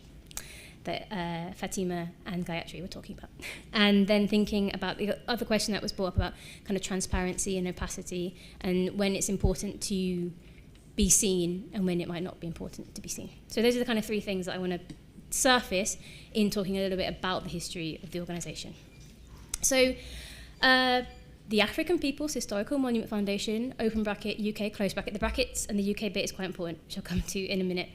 That Fatima and Gayatri were talking about. And then thinking about the other question that was brought up about kind of transparency and opacity, and when it's important to be seen and when it might not be important to be seen. So those are the kind of three things that I want to surface in talking a little bit about the history of the organisation. So the African People's Historical Monument Foundation, open bracket, UK, close bracket, the brackets and the UK bit is quite important, which I'll come to in a minute,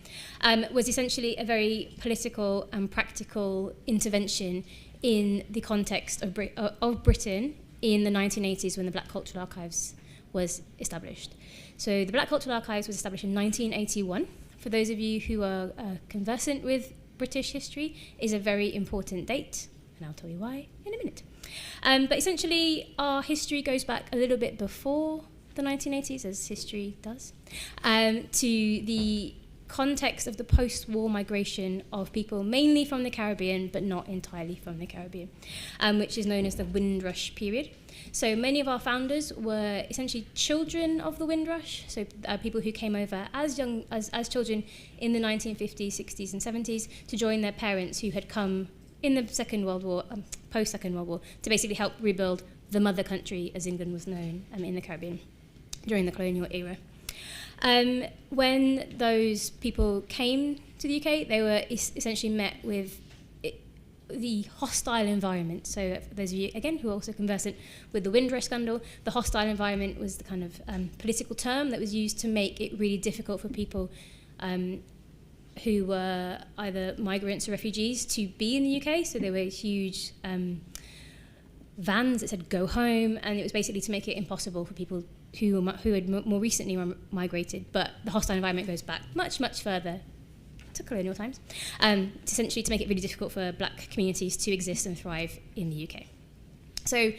was essentially a very political and practical intervention in the context of Britain in the 1980s when the Black Cultural Archives was established. So the Black Cultural Archives was established in 1981. For those of you who are conversant with British history, is a very important date, and I'll tell you why in a minute. But essentially, our history goes back a little bit before the 1980s, as history does, to the context of the post-war migration of people mainly from the Caribbean, but not entirely from the Caribbean, which is known as the Windrush period. So many of our founders were essentially children of the Windrush, so people who came over as young as children in the 1950s, 60s, and 70s to join their parents who had come in the Second World War, post-Second World War, to basically help rebuild the mother country, as England was known in the Caribbean during the colonial era. When those people came to the UK, they were essentially met with the hostile environment. So for those of you, again, who are also conversant with the Windrush scandal, the hostile environment was the kind of political term that was used to make it really difficult for people who were either migrants or refugees to be in the UK. So there were huge vans that said "go home," and it was basically to make it impossible for people who had more recently migrated. But the hostile environment goes back much, much further to colonial times, essentially to make it really difficult for black communities to exist and thrive in the UK. So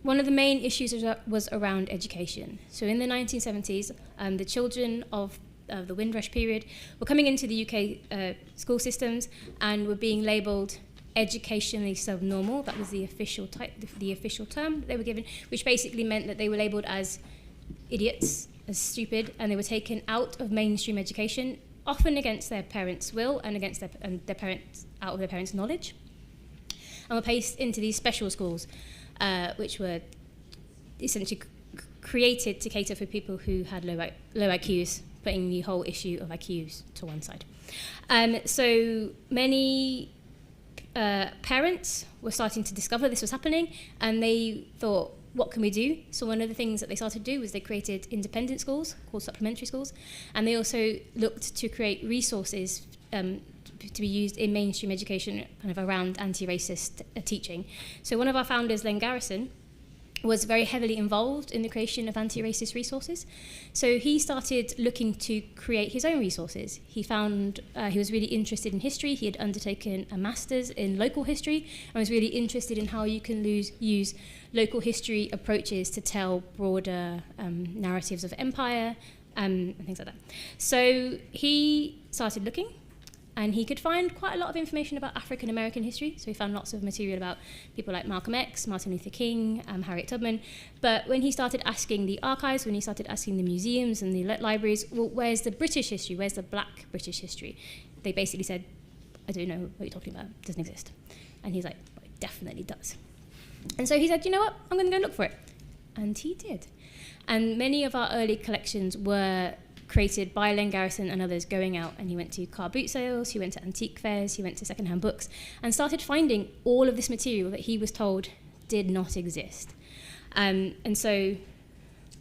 one of the main issues was around education. So in the 1970s, the children of the Windrush period were coming into the UK school systems and were being labelled educationally subnormal. That was the official term that they were given, which basically meant that they were labelled as idiots, as stupid, and they were taken out of mainstream education, often against their parents' will and against their parents, out of their parents' knowledge, and were placed into these special schools, which were essentially created to cater for people who had low IQs, putting the whole issue of IQs to one side. So many parents were starting to discover this was happening, and they thought, what can we do? So one of the things that they started to do was they created independent schools called supplementary schools, and they also looked to create resources to be used in mainstream education kind of around anti-racist teaching. So one of our founders, Len Garrison, was very heavily involved in the creation of anti-racist resources. So he started looking to create his own resources. He found he was really interested in history. He had undertaken a master's in local history and was really interested in how you can use local history approaches to tell broader narratives of empire and things like that. So he started looking, and he could find quite a lot of information about African American history. So he found lots of material about people like Malcolm X, Martin Luther King, Harriet Tubman. But when he started asking the archives, when he started asking the museums and the libraries, well, where's the British history? Where's the black British history? They basically said, I don't know what you're talking about. It doesn't exist. And he's like, well, it definitely does. And so he said, you know what? I'm going to go look for it. And he did. And many of our early collections were created by Len Garrison and others going out, and he went to car boot sales, he went to antique fairs, he went to secondhand books, and started finding all of this material that he was told did not exist. And so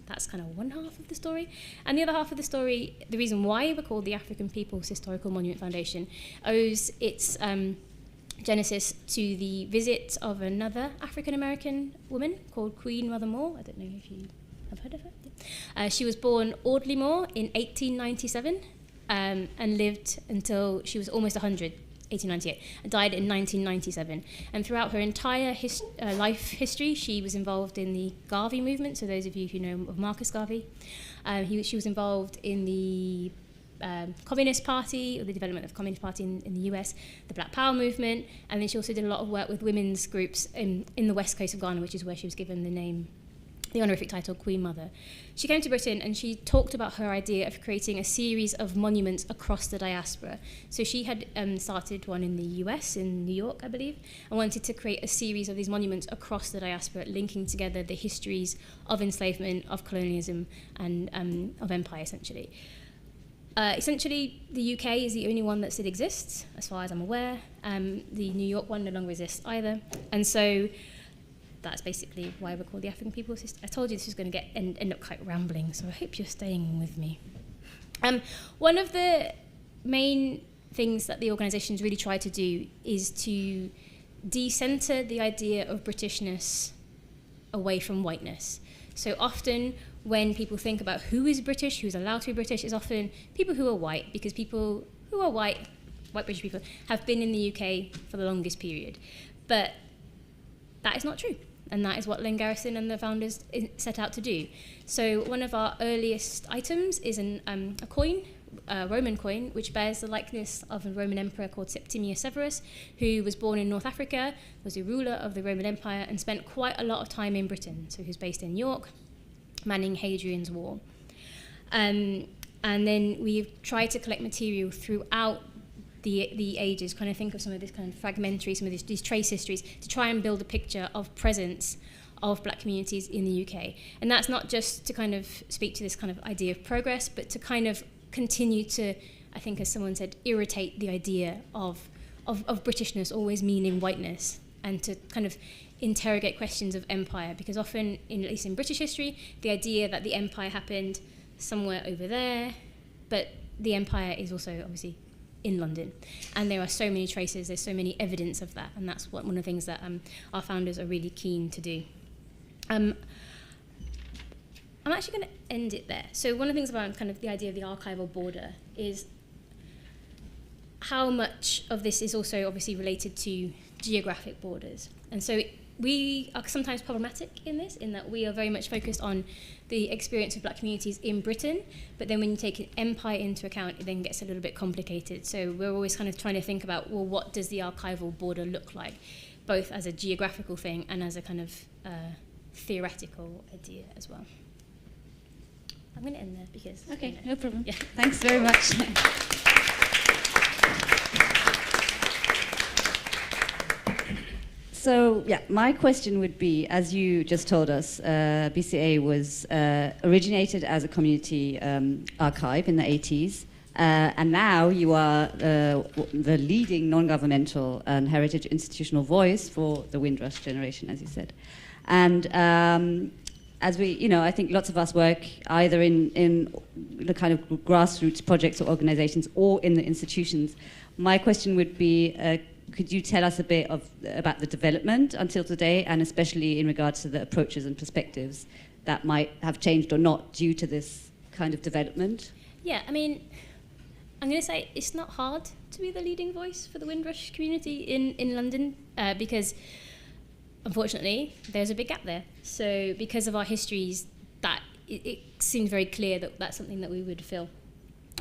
that's kind of one half of the story. And the other half of the story, the reason why we're called the African People's Historical Monument Foundation, owes its genesis to the visit of another African American woman called Queen Mother Moore. I don't know if you have heard of her. She was born Audley Moore in 1897 and lived until she was almost 100, 1898, and died in 1997. And throughout her entire life history, she was involved in the Garvey movement. So those of you who know of Marcus Garvey, she was involved in the Communist Party, or the development of the Communist Party in the US, the Black Power movement, and then she also did a lot of work with women's groups in the west coast of Ghana, which is where she was given the honorific title Queen Mother. She came to Britain and she talked about her idea of creating a series of monuments across the diaspora. So she had started one in the US, in New York, I believe, and wanted to create a series of these monuments across the diaspora, linking together the histories of enslavement, of colonialism, and of empire, essentially. Essentially, the UK is the only one that still exists, as far as I'm aware. The New York one no longer exists either. And so that's basically why we're called the African People's System. I told you this was going to end up quite rambling, so I hope you're staying with me. One of the main things that the organisations really try to do is to de-centre the idea of Britishness away from whiteness. So often when people think about who is British, who's allowed to be British, it's often people who are white, because people who are white British people, have been in the UK for the longest period. But that is not true. And that is what Len Garrison and the founders set out to do. So one of our earliest items is a coin, Roman coin, which bears the likeness of a Roman emperor called Septimius Severus, who was born in North Africa, was a ruler of the Roman Empire, and spent quite a lot of time in Britain. So he was based in York, manning Hadrian's Wall. And then we've tried to collect material throughout the ages, kind of think of some of this kind of fragmentary, some of these trace histories, to try and build a picture of presence of black communities in the UK. And that's not just to kind of speak to this kind of idea of progress, but to kind of continue to, I think as someone said, irritate the idea of Britishness always meaning whiteness, and to kind of interrogate questions of empire, because often, at least in British history, the idea that the empire happened somewhere over there, but the empire is also obviously in London, and there are so many traces, there's so many evidence of that, and that's one of the things that our founders are really keen to do. I'm actually going to end it there. So one of the things about kind of the idea of the archival border is how much of this is also obviously related to geographic borders, and so we are sometimes problematic in this, in that we are very much focused on the experience of black communities in Britain, but then when you take an empire into account, it then gets a little bit complicated. So we're always kind of trying to think about, well, what does the archival border look like, both as a geographical thing and as a kind of theoretical idea as well. I'm going to end there because... Okay, no problem. Yeah. Thanks very much. So, yeah, my question would be, as you just told us, BCA was originated as a community archive in the 80s, and now you are the leading non-governmental and heritage institutional voice for the Windrush generation, as you said. And as we, I think lots of us work either in the kind of grassroots projects or organizations or in the institutions. My question would be, could you tell us a bit about the development until today, and especially in regards to the approaches and perspectives that might have changed or not due to this kind of development? Yeah, I mean, I'm going to say it's not hard to be the leading voice for the Windrush community in London, because unfortunately there's a big gap there. So because of our histories, that it seemed very clear that that's something that we would fill.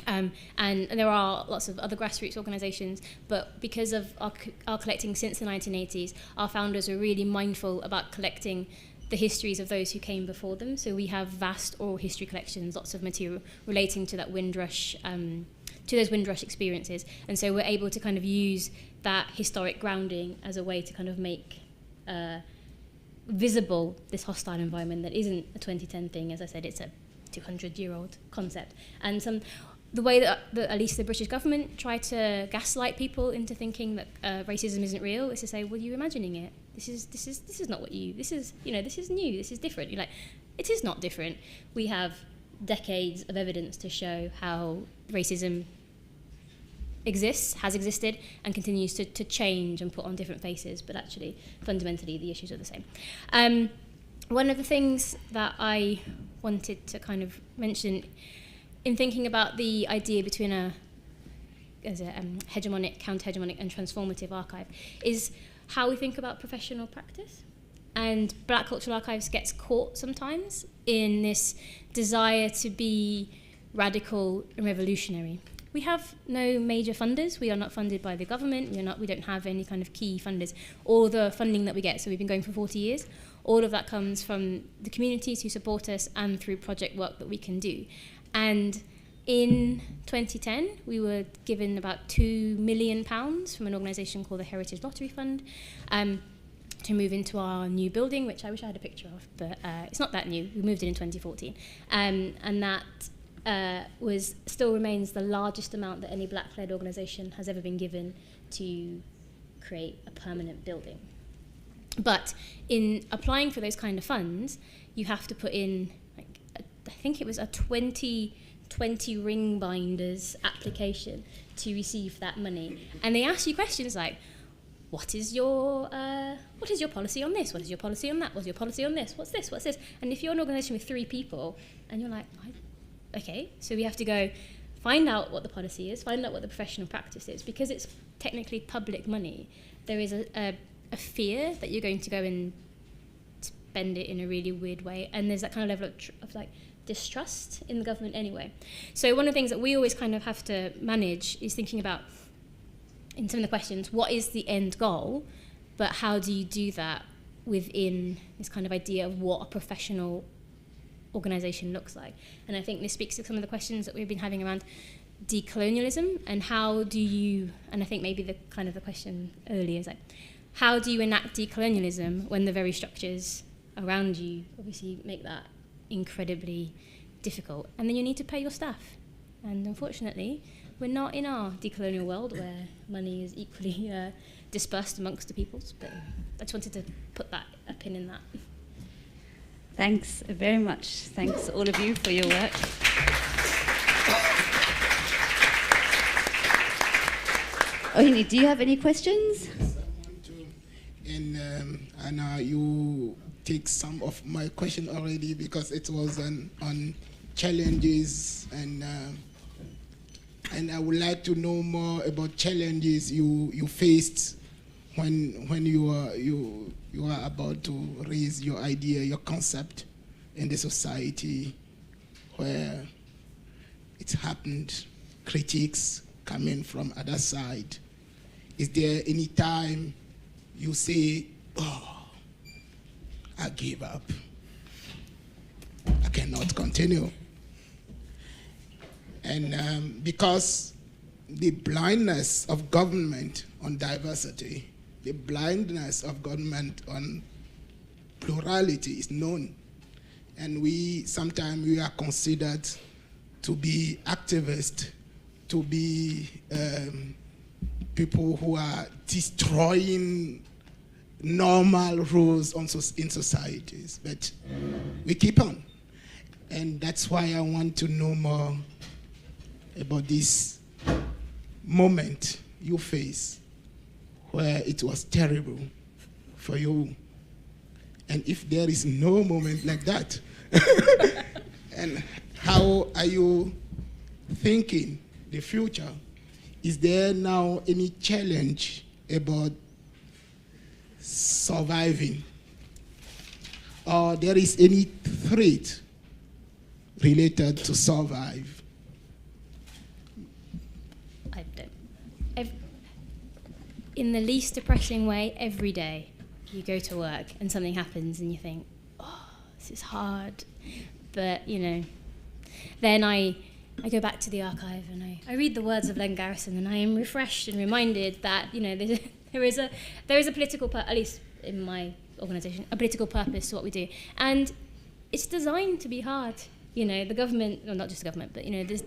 And there are lots of other grassroots organisations, but because of our collecting since the 1980s, our founders were really mindful about collecting the histories of those who came before them. So we have vast oral history collections, lots of material relating to that Windrush, to those Windrush experiences. And so we're able to kind of use that historic grounding as a way to kind of make visible this hostile environment that isn't a 2010 thing. As I said, it's a 200-year-old concept. And the way that at least the British government try to gaslight people into thinking that racism isn't real is to say, well, you're imagining it. This is not what you. This is new. This is different. You're like, it is not different. We have decades of evidence to show how racism exists, has existed, and continues to change and put on different faces. But actually, fundamentally, the issues are the same. One of the things that I wanted to kind of mention in thinking about the idea between a hegemonic, counter-hegemonic, and transformative archive is how we think about professional practice. And Black Cultural Archives gets caught sometimes in this desire to be radical and revolutionary. We have no major funders. We are not funded by the government. We don't have any kind of key funders. All the funding that we get, so we've been going for 40 years, all of that comes from the communities who support us and through project work that we can do. And in 2010, we were given about £2 million from an organisation called the Heritage Lottery Fund to move into our new building, which I wish I had a picture of, but it's not that new. We moved it in 2014. And that still remains the largest amount that any Black-led organisation has ever been given to create a permanent building. But in applying for those kind of funds, you have to put in, I think it was a 20 ring binders application to receive that money. And they ask you questions like, what is your policy on this? What is your policy on that? What's your policy on this? What's this? What's this? And if you're an organisation with 3 people and you're like, okay, so we have to go find out what the policy is, find out what the professional practice is, because it's technically public money. There is a fear that you're going to go and spend it in a really weird way, and there's that kind of level of like distrust in the government anyway. So one of the things that we always kind of have to manage is thinking about, in some of the questions, what is the end goal, but how do you do that within this kind of idea of what a professional organisation looks like? And I think this speaks to some of the questions that we've been having around decolonialism, and how do you, and I think maybe the kind of the question earlier is like, how do you enact decolonialism when the very structures around you obviously make that incredibly difficult? And then you need to pay your staff. And unfortunately, we're not in our decolonial world where money is equally dispersed amongst the peoples. But I just wanted to put a pin in that. Thanks very much. Thanks all of you for your work. Ohini, do you have any questions? Yes, I want to. And you take some of my question already, because it was on challenges, and I would like to know more about challenges you faced when you are about to raise your idea, your concept in the society where it happened, critiques coming from other side. Is there any time you say, oh, I give up, I cannot continue? And because the blindness of government on diversity, the blindness of government on plurality is known. And sometimes we are considered to be activists, to be people who are destroying normal rules in societies. But we keep on. And that's why I want to know more about this moment you face where it was terrible for you. And if there is no moment like that, and how are you thinking the future? Is there now any challenge about surviving? Or there is any threat related to survive? In the least depressing way, every day you go to work and something happens and you think, oh, this is hard. But, then I go back to the archive and I read the words of Len Garrison, and I am refreshed and reminded that, there is a political, at least in my organisation, a political purpose to what we do. And it's designed to be hard. The government, well, not just the government, but,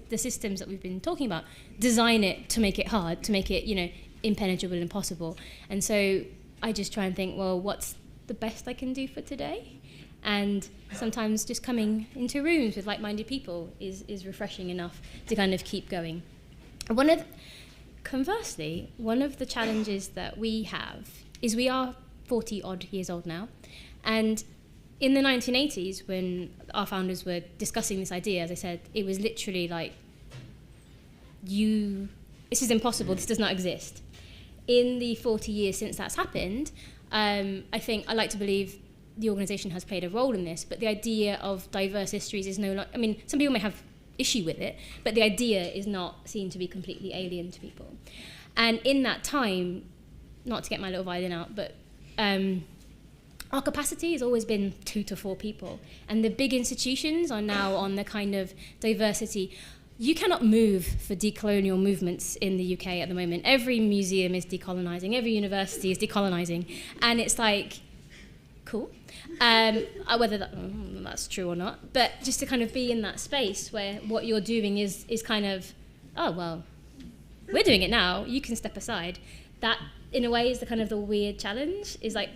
the systems that we've been talking about, design it to make it hard, to make it, impenetrable, impossible. And so I just try and think, well, what's the best I can do for today? And sometimes just coming into rooms with like-minded people is refreshing enough to kind of keep going. Conversely, one of the challenges that we have is we are 40-odd years old now. And in the 1980s, when our founders were discussing this idea, as I said, it was literally like, this is impossible, this does not exist. In the 40 years since that's happened, I think I like to believe the organisation has played a role in this, but the idea of diverse histories is no longer, some people may have issue with it, but the idea is not seen to be completely alien to people. And in that time, not to get my little violin out, but our capacity has always been 2 to 4 people. And the big institutions are now on the kind of diversity. You cannot move for decolonial movements in the UK at the moment. Every museum is decolonising, every university is decolonising. And it's like, cool. Whether that's true or not. But just to kind of be in that space where what you're doing is kind of, oh, well, we're doing it now, you can step aside. That, in a way, is the kind of the weird challenge, is like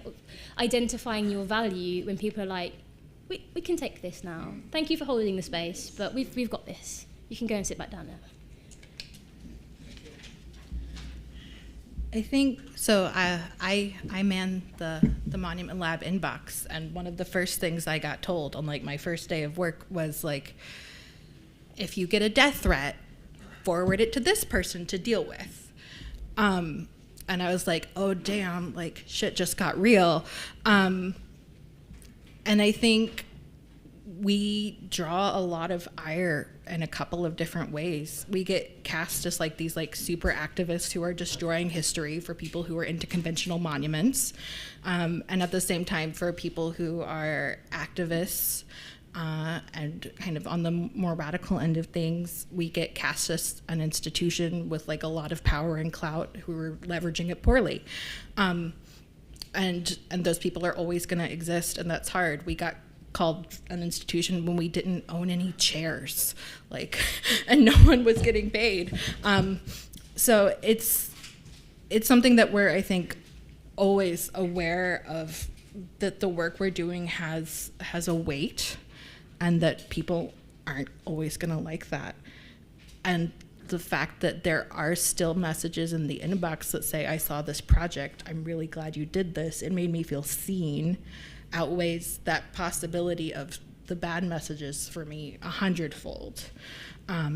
identifying your value when people are like, we can take this now. Thank you for holding the space, but we've got this. You can go and sit back down now. I think so. I man the Monument Lab inbox, and one of the first things I got told on like my first day of work was like, if you get a death threat, forward it to this person to deal with. And I was like, oh damn, like shit just got real. And I think we draw a lot of ire in a couple of different ways. We get cast as like these like super activists who are destroying history for people who are into conventional monuments, and at the same time for people who are activists and kind of on the more radical end of things, we get cast as an institution with like a lot of power and clout who are leveraging it poorly. And those people are always going to exist, and that's hard. We got called an institution when we didn't own any chairs, like, and no one was getting paid. So it's something that we're, I think, always aware of, that the work we're doing has a weight, and that people aren't always going to like that. And the fact that there are still messages in the inbox that say, I saw this project, I'm really glad you did this, it made me feel seen, outweighs that possibility of the bad messages for me 100-fold. I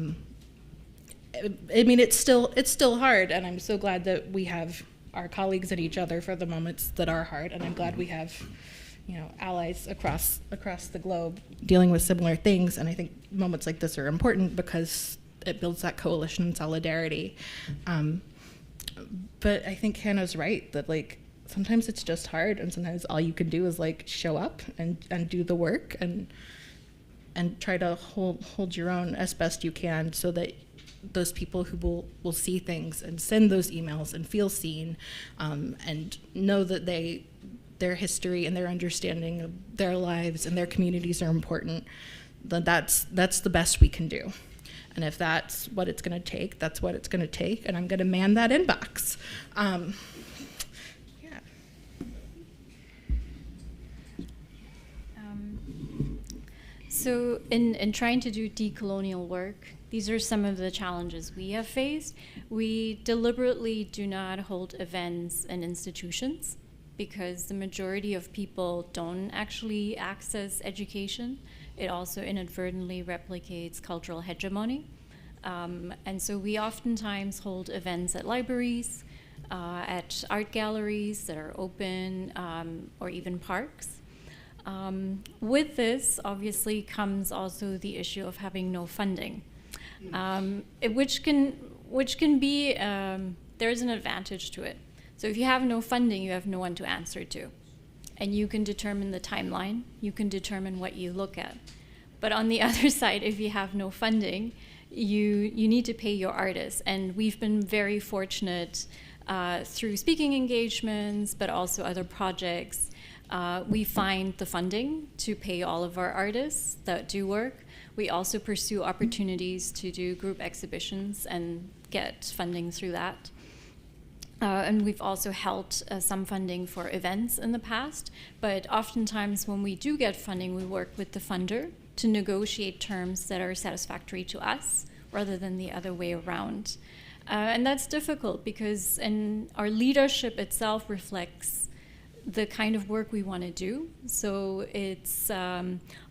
mean, it's still hard, and I'm so glad that we have our colleagues and each other for the moments that are hard, and I'm glad we have, you know, allies across the globe dealing with similar things. And I think moments like this are important because it builds that coalition and solidarity. But I think Hannah's right that like sometimes it's just hard, and sometimes all you can do is like show up and do the work and try to hold your own as best you can, so that those people who will see things and send those emails and feel seen, and know that their history and their understanding of their lives and their communities are important, then that's the best we can do. And if that's what it's going to take, that's what it's going to take, and I'm going to man that inbox. Yeah. So in trying to do decolonial work, these are some of the challenges we have faced. We deliberately do not hold events and institutions because the majority of people don't actually access education. It also inadvertently replicates cultural hegemony. And so we oftentimes hold events at libraries, at art galleries that are open, or even parks. With this, obviously, comes also the issue of having no funding, which can be, there is an advantage to it. So if you have no funding, you have no one to answer to. And you can determine the timeline, you can determine what you look at. But on the other side, if you have no funding, you need to pay your artists. And we've been very fortunate through speaking engagements, but also other projects. We find the funding to pay all of our artists that do work. We also pursue opportunities to do group exhibitions and get funding through that. And we've also held some funding for events in the past, but oftentimes when we do get funding, we work with the funder to negotiate terms that are satisfactory to us rather than the other way around. And that's difficult because our leadership itself reflects the kind of work we want to do. So it's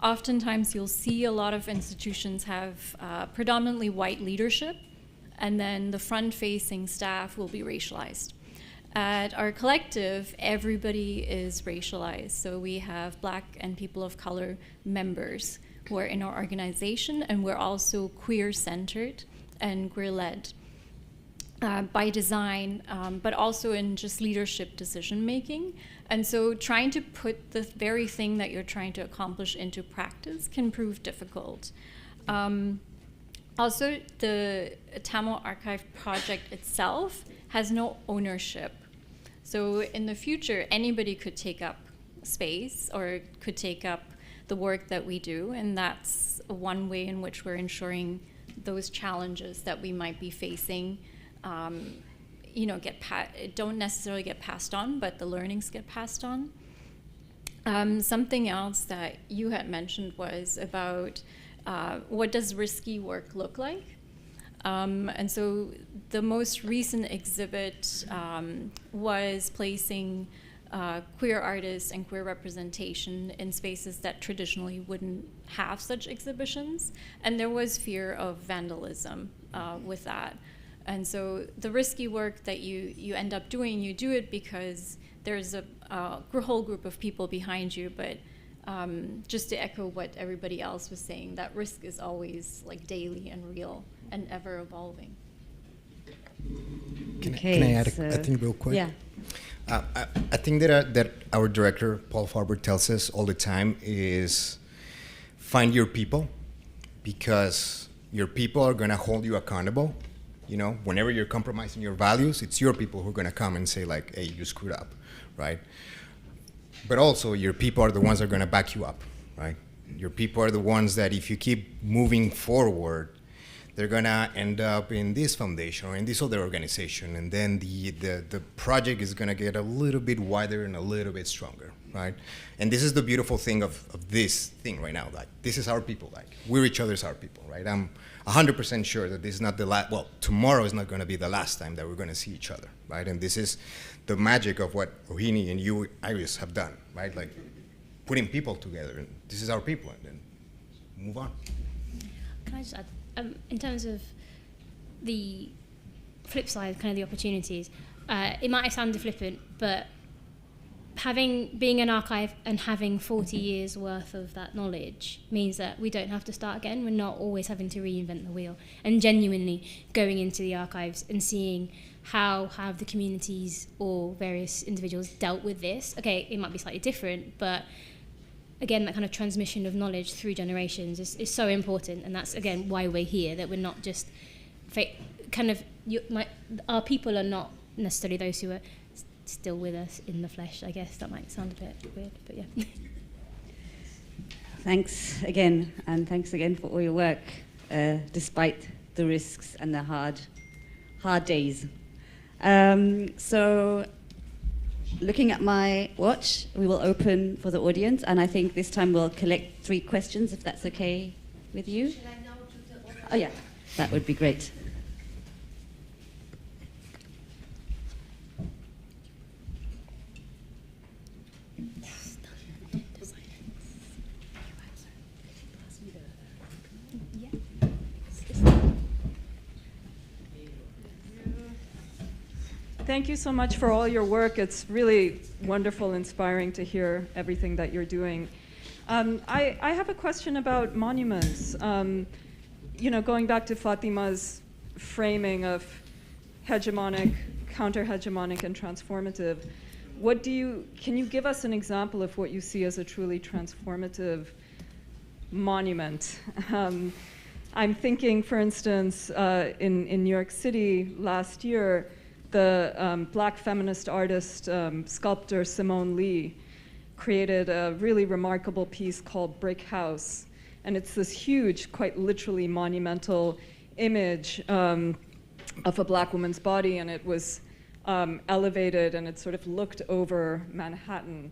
oftentimes you'll see a lot of institutions have predominantly white leadership, and then the front-facing staff will be racialized. At our collective, everybody is racialized. So we have Black and people of color members who are in our organization, and we're also queer-centered and queer-led by design, but also in just leadership decision-making. And so trying to put the very thing that you're trying to accomplish into practice can prove difficult. Also, the Tamil Archive project itself has no ownership. So in the future, anybody could take up space or could take up the work that we do, and that's one way in which we're ensuring those challenges that we might be facing don't necessarily get passed on, but the learnings get passed on. Something else that you had mentioned was about what does risky work look like? And so the most recent exhibit was placing queer artists and queer representation in spaces that traditionally wouldn't have such exhibitions. And there was fear of vandalism with that. And so the risky work that you end up doing, you do it because there's a whole group of people behind you, but just to echo what everybody else was saying, that risk is always like daily and real and ever evolving. Can I add a thing real quick? Yeah. I think that our director, Paul Farber, tells us all the time is find your people, because your people are going to hold you accountable. You know, whenever you're compromising your values, it's your people who are going to come and say, like, hey, you screwed up, right? But also, your people are the ones that are going to back you up, right? Your people are the ones that if you keep moving forward, they're going to end up in this foundation or in this other organization, and then the project is going to get a little bit wider and a little bit stronger, right? And this is the beautiful thing of this thing right now. Like, this is our people. Like, we're each other's our people, right? I'm 100% sure that this is not the last, well, tomorrow is not going to be the last time that we're going to see each other, right? And this is the magic of what Rohini and you, Iris, have done, right? Like, putting people together, and this is our people, and then move on. Can I just add, in terms of the flip side, kind of the opportunities, it might have sounded flippant, but being an archive and having 40 years worth of that knowledge means that we don't have to start again. We're not always having to reinvent the wheel, and genuinely going into the archives and seeing how have the communities or various individuals dealt with this. Okay, it might be slightly different, but again, that kind of transmission of knowledge through generations is so important, and that's, again, why we're here, that we're not just our people are not necessarily those who are still with us in the flesh. I guess that might sound a bit weird, but yeah. Thanks again, and thanks again for all your work, despite the risks and the hard days. So, looking at my watch, we will open for the audience, and I think this time we'll collect 3 questions, if that's okay with you. Should I now do the audience? Oh yeah, that would be great. Thank you so much for all your work. It's really wonderful, inspiring to hear everything that you're doing. I have a question about monuments. Going back to Fatima's framing of hegemonic, counter-hegemonic, and transformative, can you give us an example of what you see as a truly transformative monument? I'm thinking, for instance, in New York City last year, the black feminist artist, sculptor Simone Lee created a really remarkable piece called Brick House. And it's this huge, quite literally monumental image of a black woman's body, and it was elevated, and it sort of looked over Manhattan.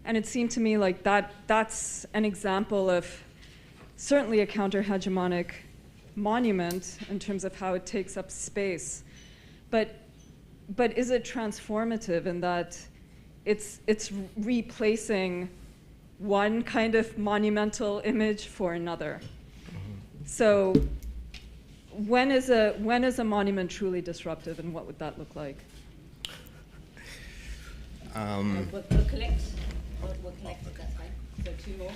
And it seemed to me like that's an example of certainly a counter-hegemonic monument in terms of how it takes up space. But is it transformative in that it's replacing one kind of monumental image for another? Mm-hmm. So when is a monument truly disruptive, and what would that look like? We'll collect, that's fine. So 2 more,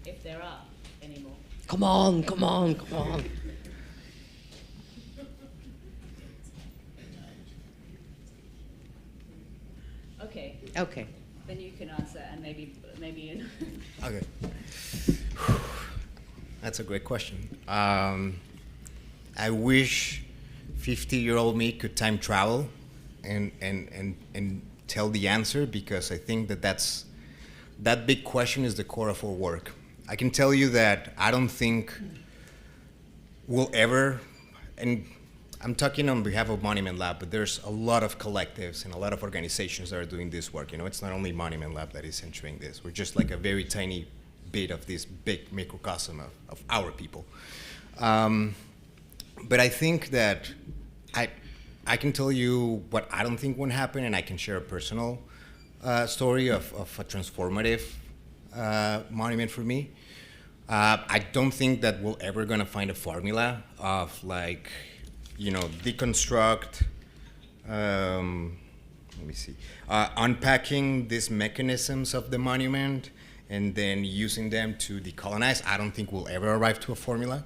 if there are any more. Come on. Okay. Then you can answer, and maybe. Okay. That's a great question. I wish 50-year-old me could time travel and tell the answer, because I think that big question is the core of our work. I can tell you that I don't think we'll ever, and I'm talking on behalf of Monument Lab, but there's a lot of collectives and a lot of organizations that are doing this work. It's not only Monument Lab that is entering this. We're just like a very tiny bit of this big microcosm of our people. But I think that I can tell you what I don't think will happen, and I can share a personal story of a transformative monument for me. I don't think that we're ever going to find a formula of deconstruct, unpacking these mechanisms of the monument and then using them to decolonize. I don't think we'll ever arrive to a formula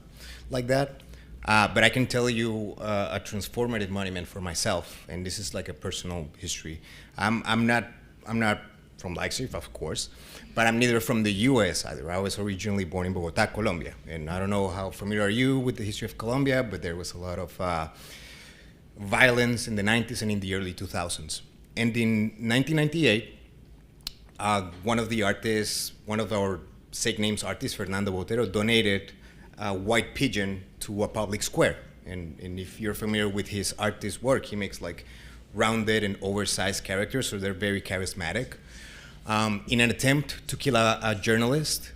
like that. But I can tell you a transformative monument for myself, and this is like a personal history. I'm not from Leipzig, of course, but I'm neither from the U.S. either. I was originally born in Bogota, Colombia, and I don't know how familiar are you with the history of Colombia, but there was a lot of violence in the 90s and in the early 2000s. And in 1998, one of our Sake Names artists, Fernando Botero, donated a white pigeon to a public square. And if you're familiar with his artist work, he makes like rounded and oversized characters, so they're very charismatic. In an attempt to kill a journalist,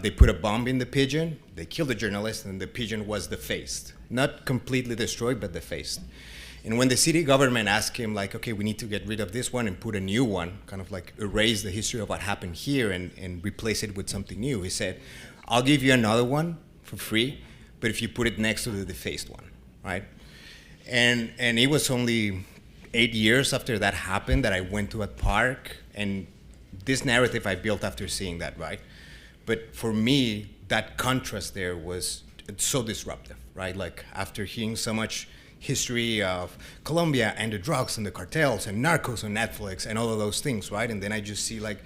they put a bomb in the pigeon, they killed the journalist, and the pigeon was defaced. Not completely destroyed, but defaced. And when the city government asked him, like, okay, we need to get rid of this one and put a new one, kind of like erase the history of what happened here and replace it with something new, he said, I'll give you another one for free, but if you put it next to the defaced one, right? And it was only 8 years after that happened that I went to a park, and this narrative I built after seeing that, right? But for me, that contrast there was so disruptive, right? Like after hearing so much history of Colombia and the drugs and the cartels and narcos on Netflix and all of those things, right? And then I just see like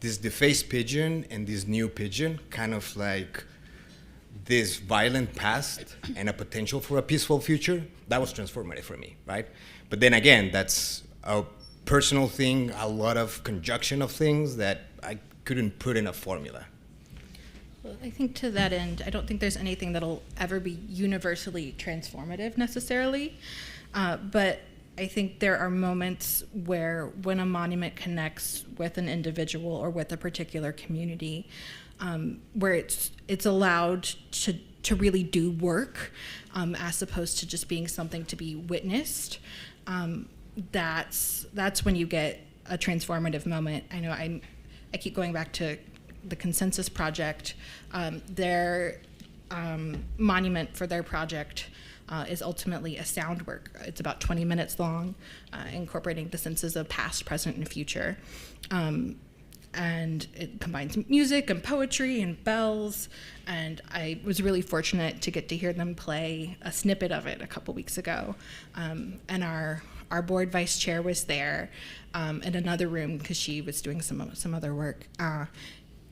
this defaced pigeon and this new pigeon, kind of like this violent past and a potential for a peaceful future. That was transformative for me, right? But then again, that's a personal thing, a lot of conjunction of things that I couldn't put in a formula. Well, I think to that end, I don't think there's anything that'll ever be universally transformative necessarily, but I think there are moments where when a monument connects with an individual or with a particular community, where it's allowed to really do work, as opposed to just being something to be witnessed. That's when you get a transformative moment. I know I keep going back to the Consensus Project. Their monument for their project is ultimately a sound work. It's about 20 minutes long, incorporating the senses of past, present, and future. And it combines music and poetry and bells, and I was really fortunate to get to hear them play a snippet of it a couple weeks ago. And our board vice chair was there in another room because she was doing some other work.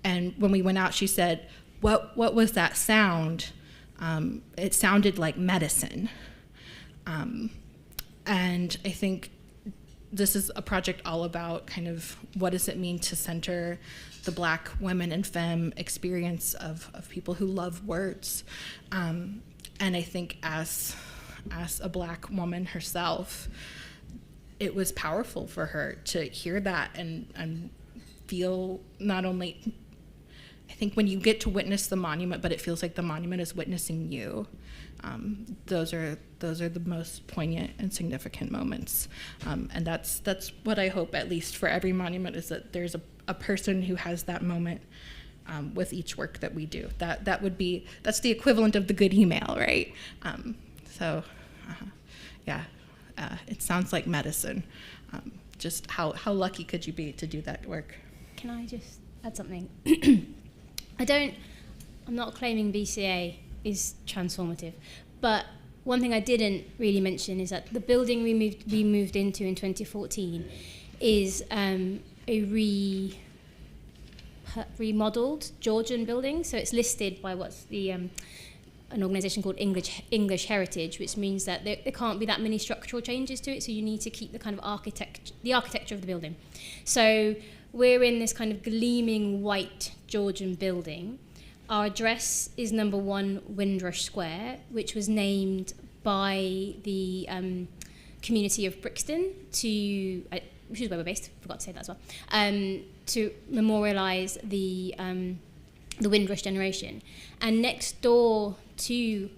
And when we went out, she said, what was that sound? It sounded like medicine. And I think this is a project all about kind of what does it mean to center the Black women and femme experience of people who love words. And I think as a Black woman herself, it was powerful for her to hear that and feel not only, I think when you get to witness the monument, but it feels like the monument is witnessing you. Those are the most poignant and significant moments, and that's what I hope, at least for every monument, is that there's a person who has that moment with each work that we do. That's the equivalent of the good email, right? It sounds like medicine. Just how lucky could you be to do that work? Can I just add something? I'm not claiming BCA is transformative, but one thing I didn't really mention is that the building we moved into in 2014 is a remodeled Georgian building. So it's listed by what's the an organisation called English Heritage, which means that there can't be that many structural changes to it. So you need to keep the kind of architecture of the building. So we're in this kind of gleaming white Georgian building. Our address is number 1 Windrush Square, which was named by the community of Brixton which is where we're based, forgot to say that as well, to memorialise the Windrush generation. And next door to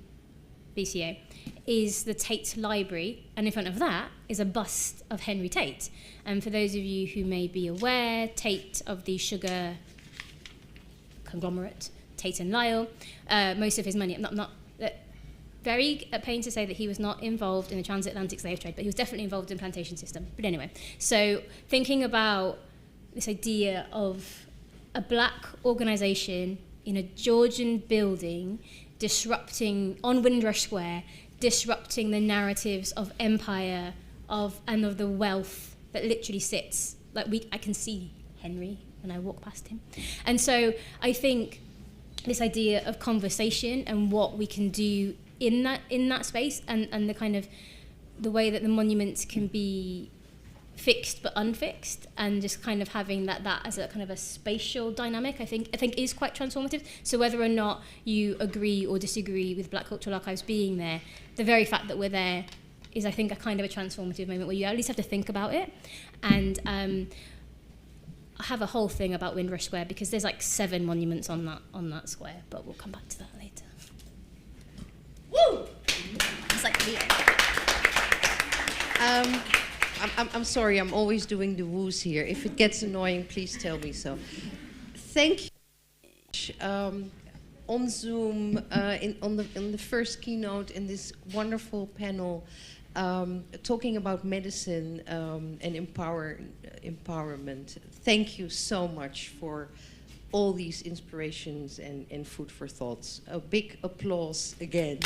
BCA is the Tate Library, and in front of that is a bust of Henry Tate. And for those of you who may be aware, Tate of the sugar conglomerate, Tate and Lyle, most of his money, I'm not very at pain to say that he was not involved in the transatlantic slave trade, but he was definitely involved in the plantation system. But anyway, so thinking about this idea of a black organization in a Georgian building disrupting, on Windrush Square, disrupting the narratives of empire, and of the wealth that literally sits, I can see Henry when I walk past him. And so I think this idea of conversation and what we can do in that space, and the kind of the way that the monuments can be fixed but unfixed, and just kind of having that as a kind of a spatial dynamic, I think is quite transformative. So whether or not you agree or disagree with Black Cultural Archives being there, the very fact that we're there is, I think, a kind of a transformative moment where you at least have to think about it. And I have a whole thing about Windrush Square because there's 7 monuments on that square, but we'll come back to that later. Woo! It's like the I'm sorry, I'm always doing the woos here. If it gets annoying, please tell me so. Thank you on Zoom, on the first keynote in this wonderful panel, talking about medicine and empowerment. Thank you so much for all these inspirations and food for thoughts. A big applause again.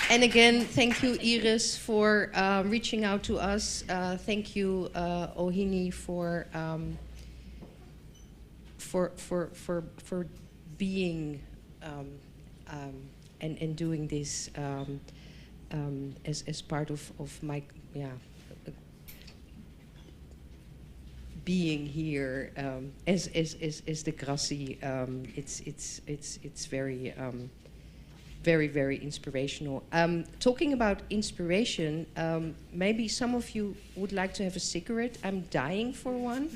And again, thank you, Iris, for reaching out to us. Thank you, Ohini, for being and doing this as part of my being here as the Grassi. It's very. Very, very inspirational. Talking about inspiration, maybe some of you would like to have a cigarette. I'm dying for one.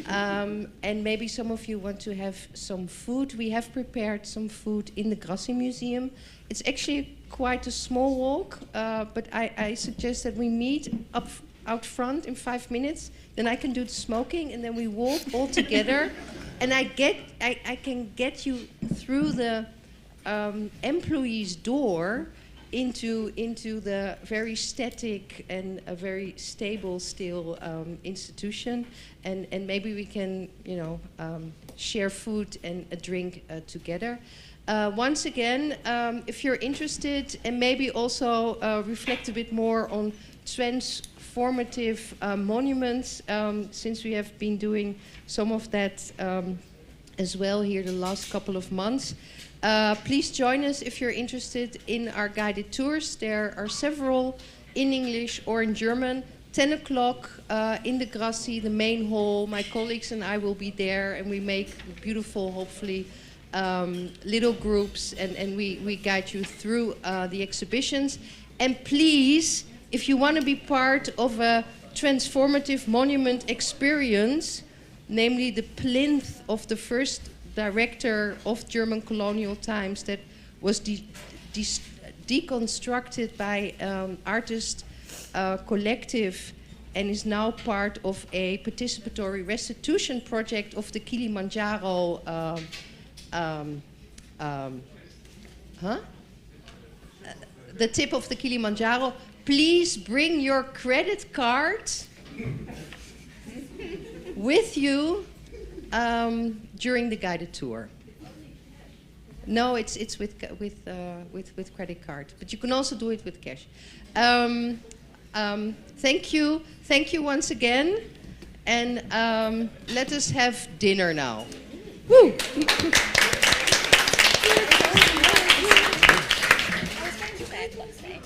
And maybe some of you want to have some food. We have prepared some food in the Grassi Museum. It's actually quite a small walk, but I suggest that we meet out front in 5 minutes. Then I can do the smoking, and then we walk all together. And I can get you through the employee's door into the very static and a very stable still institution, and maybe we can share food and a drink together. Once again, if you're interested, and maybe also reflect a bit more on transformative monuments, since we have been doing some of that as well here the last couple of months. Please join us if you're interested in our guided tours. There are several in English or in German. 10 o'clock in the Grassi, the main hall. My colleagues and I will be there, and we make beautiful, hopefully, little groups, and we guide you through the exhibitions. And please, if you want to be part of a transformative monument experience, namely the plinth of the first director of German colonial times that was deconstructed by artist collective and is now part of a participatory restitution project of the Kilimanjaro the tip of the Kilimanjaro. Please bring your credit card with you during the guided tour. No, it's with credit card, but you can also do it with cash. Thank you once again, and let us have dinner now. Woo! I was going to say.